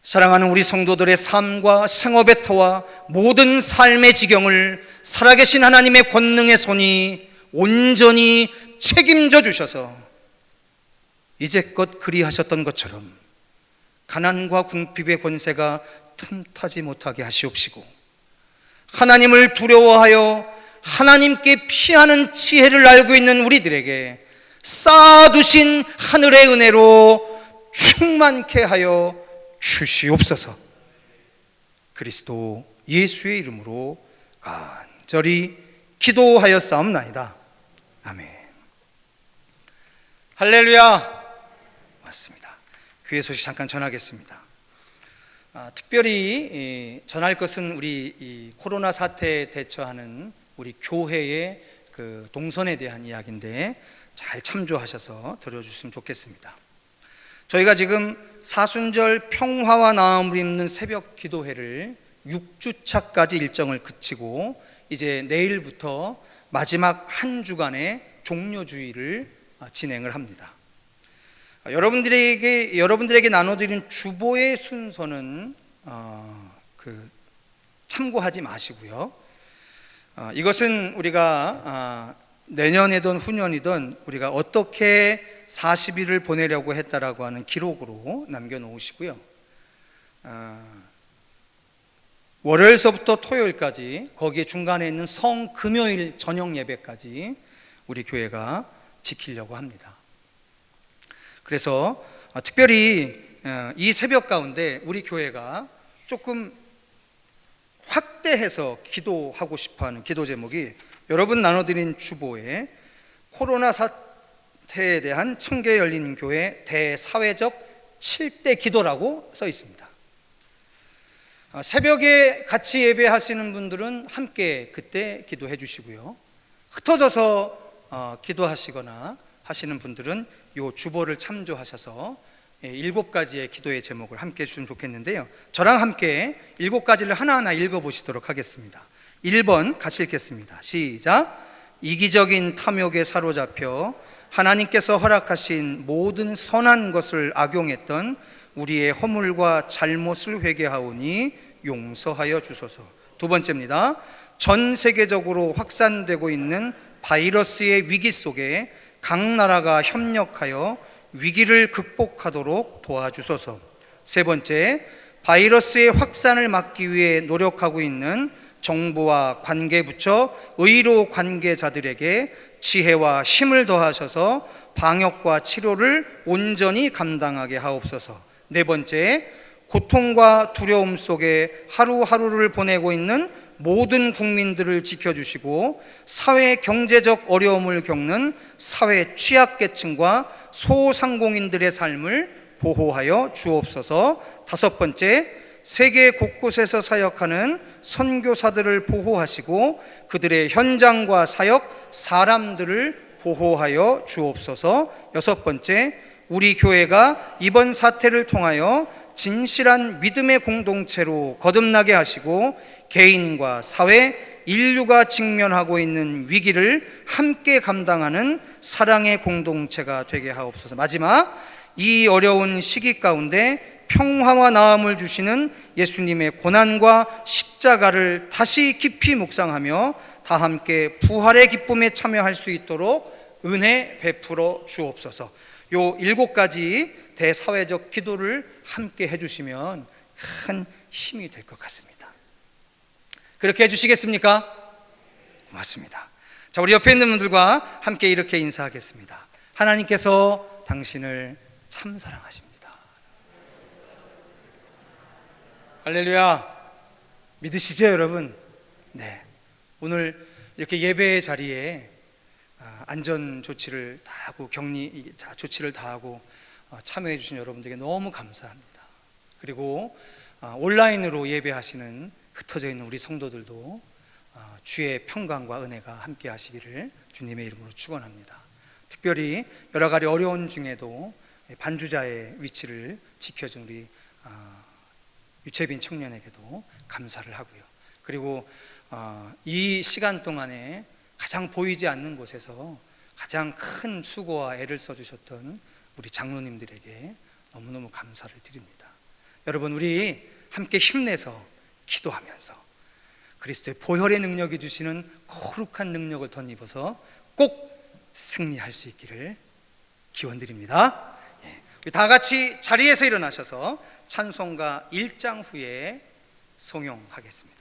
사랑하는 우리 성도들의 삶과 생업의 터와 모든 삶의 지경을 살아계신 하나님의 권능의 손이 온전히 책임져 주셔서 이제껏 그리하셨던 것처럼 가난과 궁핍의 권세가 틈타지 못하게 하시옵시고, 하나님을 두려워하여 하나님께 피하는 지혜를 알고 있는 우리들에게 쌓아두신 하늘의 은혜로 충만케 하여 주시옵소서. 그리스도 예수의 이름으로 간절히 기도하였사옵나이다. 아멘. 할렐루야. 맞습니다. 귀의 소식 잠깐 전하겠습니다. 특별히 전할 것은 우리 이 코로나 사태에 대처하는 우리 교회의 그 동선에 대한 이야기인데 잘 참조하셔서 들어주시면 좋겠습니다. 저희가 지금 사순절 평화와 나음을 입는 새벽 기도회를 6주차까지 일정을 그치고 이제 내일부터 마지막 한 주간의 종료주의를 진행을 합니다. 여러분들에게 나눠드린 주보의 순서는 참고하지 마시고요. 이것은 우리가 내년이든 후년이든 우리가 어떻게 40일을 보내려고 했다라고 하는 기록으로 남겨놓으시고요. 월요일서부터 토요일까지, 거기에 중간에 있는 성금요일 저녁 예배까지 우리 교회가 지키려고 합니다. 그래서 특별히 이 새벽 가운데 우리 교회가 조금 확대해서 기도하고 싶어하는 기도 제목이 여러분 나눠드린 주보에 코로나 사태에 대한 청계 열린 교회 대사회적 7대 기도라고 써 있습니다. 새벽에 같이 예배하시는 분들은 함께 그때 기도해 주시고요. 흩어져서 기도하시거나 하시는 분들은 이 주보를 참조하셔서 7가지의 기도의 제목을 함께 해주시면 좋겠는데요. 저랑 함께 7가지를 하나하나 읽어보시도록 하겠습니다. 1번 같이 읽겠습니다. 시작. 이기적인 탐욕에 사로잡혀 하나님께서 허락하신 모든 선한 것을 악용했던 우리의 허물과 잘못을 회개하오니 용서하여 주소서. 2번째입니다. 전 세계적으로 확산되고 있는 바이러스의 위기 속에 각 나라가 협력하여 위기를 극복하도록 도와주소서. 3번째, 바이러스의 확산을 막기 위해 노력하고 있는 정부와 관계부처, 의료 관계자들에게 지혜와 힘을 더하셔서 방역과 치료를 온전히 감당하게 하옵소서. 4번째, 고통과 두려움 속에 하루하루를 보내고 있는 모든 국민들을 지켜주시고 사회 경제적 어려움을 겪는 사회 취약계층과 소상공인들의 삶을 보호하여 주옵소서. 5번째, 세계 곳곳에서 사역하는 선교사들을 보호하시고 그들의 현장과 사역, 사람들을 보호하여 주옵소서. 6번째, 우리 교회가 이번 사태를 통하여 진실한 믿음의 공동체로 거듭나게 하시고 개인과 사회, 인류가 직면하고 있는 위기를 함께 감당하는 사랑의 공동체가 되게 하옵소서. 마지막, 이 어려운 시기 가운데 평화와 나음을 주시는 예수님의 고난과 십자가를 다시 깊이 묵상하며 다 함께 부활의 기쁨에 참여할 수 있도록 은혜 베풀어 주옵소서. 요 7가지 대사회적 기도를 함께 해주시면 큰 힘이 될 것 같습니다. 그렇게 해주시겠습니까? 고맙습니다. 자, 우리 옆에 있는 분들과 함께 이렇게 인사하겠습니다. 하나님께서 당신을 참 사랑하십니다. 할렐루야. 믿으시죠, 여러분? 네. 오늘 이렇게 예배 자리에 안전 조치를 다 하고 격리 조치를 다 하고 참여해 주신 여러분들에게 너무 감사합니다. 그리고 온라인으로 예배하시는 흩어져 있는 우리 성도들도 주의 평강과 은혜가 함께 하시기를 주님의 이름으로 축원합니다. 특별히 여러 가지 어려운 중에도 반주자의 위치를 지켜준 우리 유채빈 청년에게도 감사를 하고요. 그리고 이 시간 동안에 가장 보이지 않는 곳에서 가장 큰 수고와 애를 써주셨던 우리 장로님들에게 너무너무 감사를 드립니다. 여러분, 우리 함께 힘내서 기도하면서 그리스도의 보혈의 능력이 주시는 거룩한 능력을 덧입어서 꼭 승리할 수 있기를 기원드립니다. 우리 다 같이 자리에서 일어나셔서 찬송가 1장 후에 송용하겠습니다.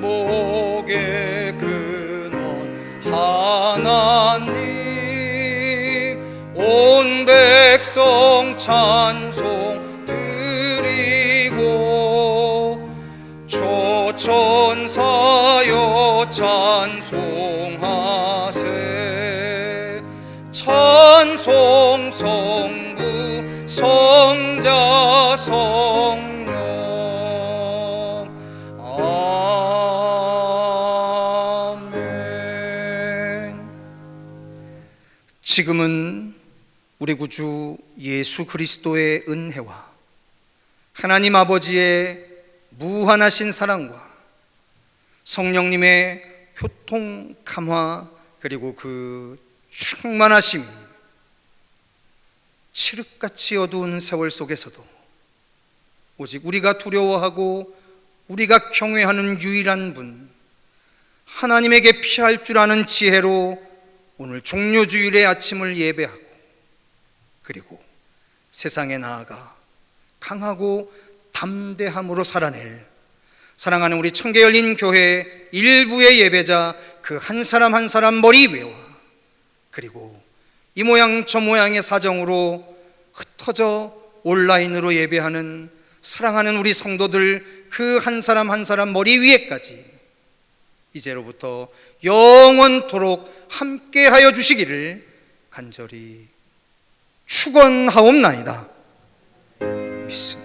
만복의 근원 하나님, 온 백성 찬송 드리고 초천사여 찬송하세. 찬송 성부 성자 성령 아멘. 지금은 우리 구주 예수 그리스도의 은혜와 하나님 아버지의 무한하신 사랑과 성령님의 교통 감화 그리고 그 충만하심이 칠흑같이 어두운 세월 속에서도 오직 우리가 두려워하고 우리가 경외하는 유일한 분 하나님에게 피할 줄 아는 지혜로 오늘 종료주일의 아침을 예배하고 그리고 세상에 나아가 강하고 담대함으로 살아낼 사랑하는 우리 청계열린교회 일부의 예배자 그 한 사람 한 사람 머리 위와 그리고 이 모양 저 모양의 사정으로 흩어져 온라인으로 예배하는 사랑하는 우리 성도들 그 한 사람 한 사람 머리 위에까지 이제로부터 영원토록 함께하여 주시기를 간절히 축원하옵나이다. 믿습니다.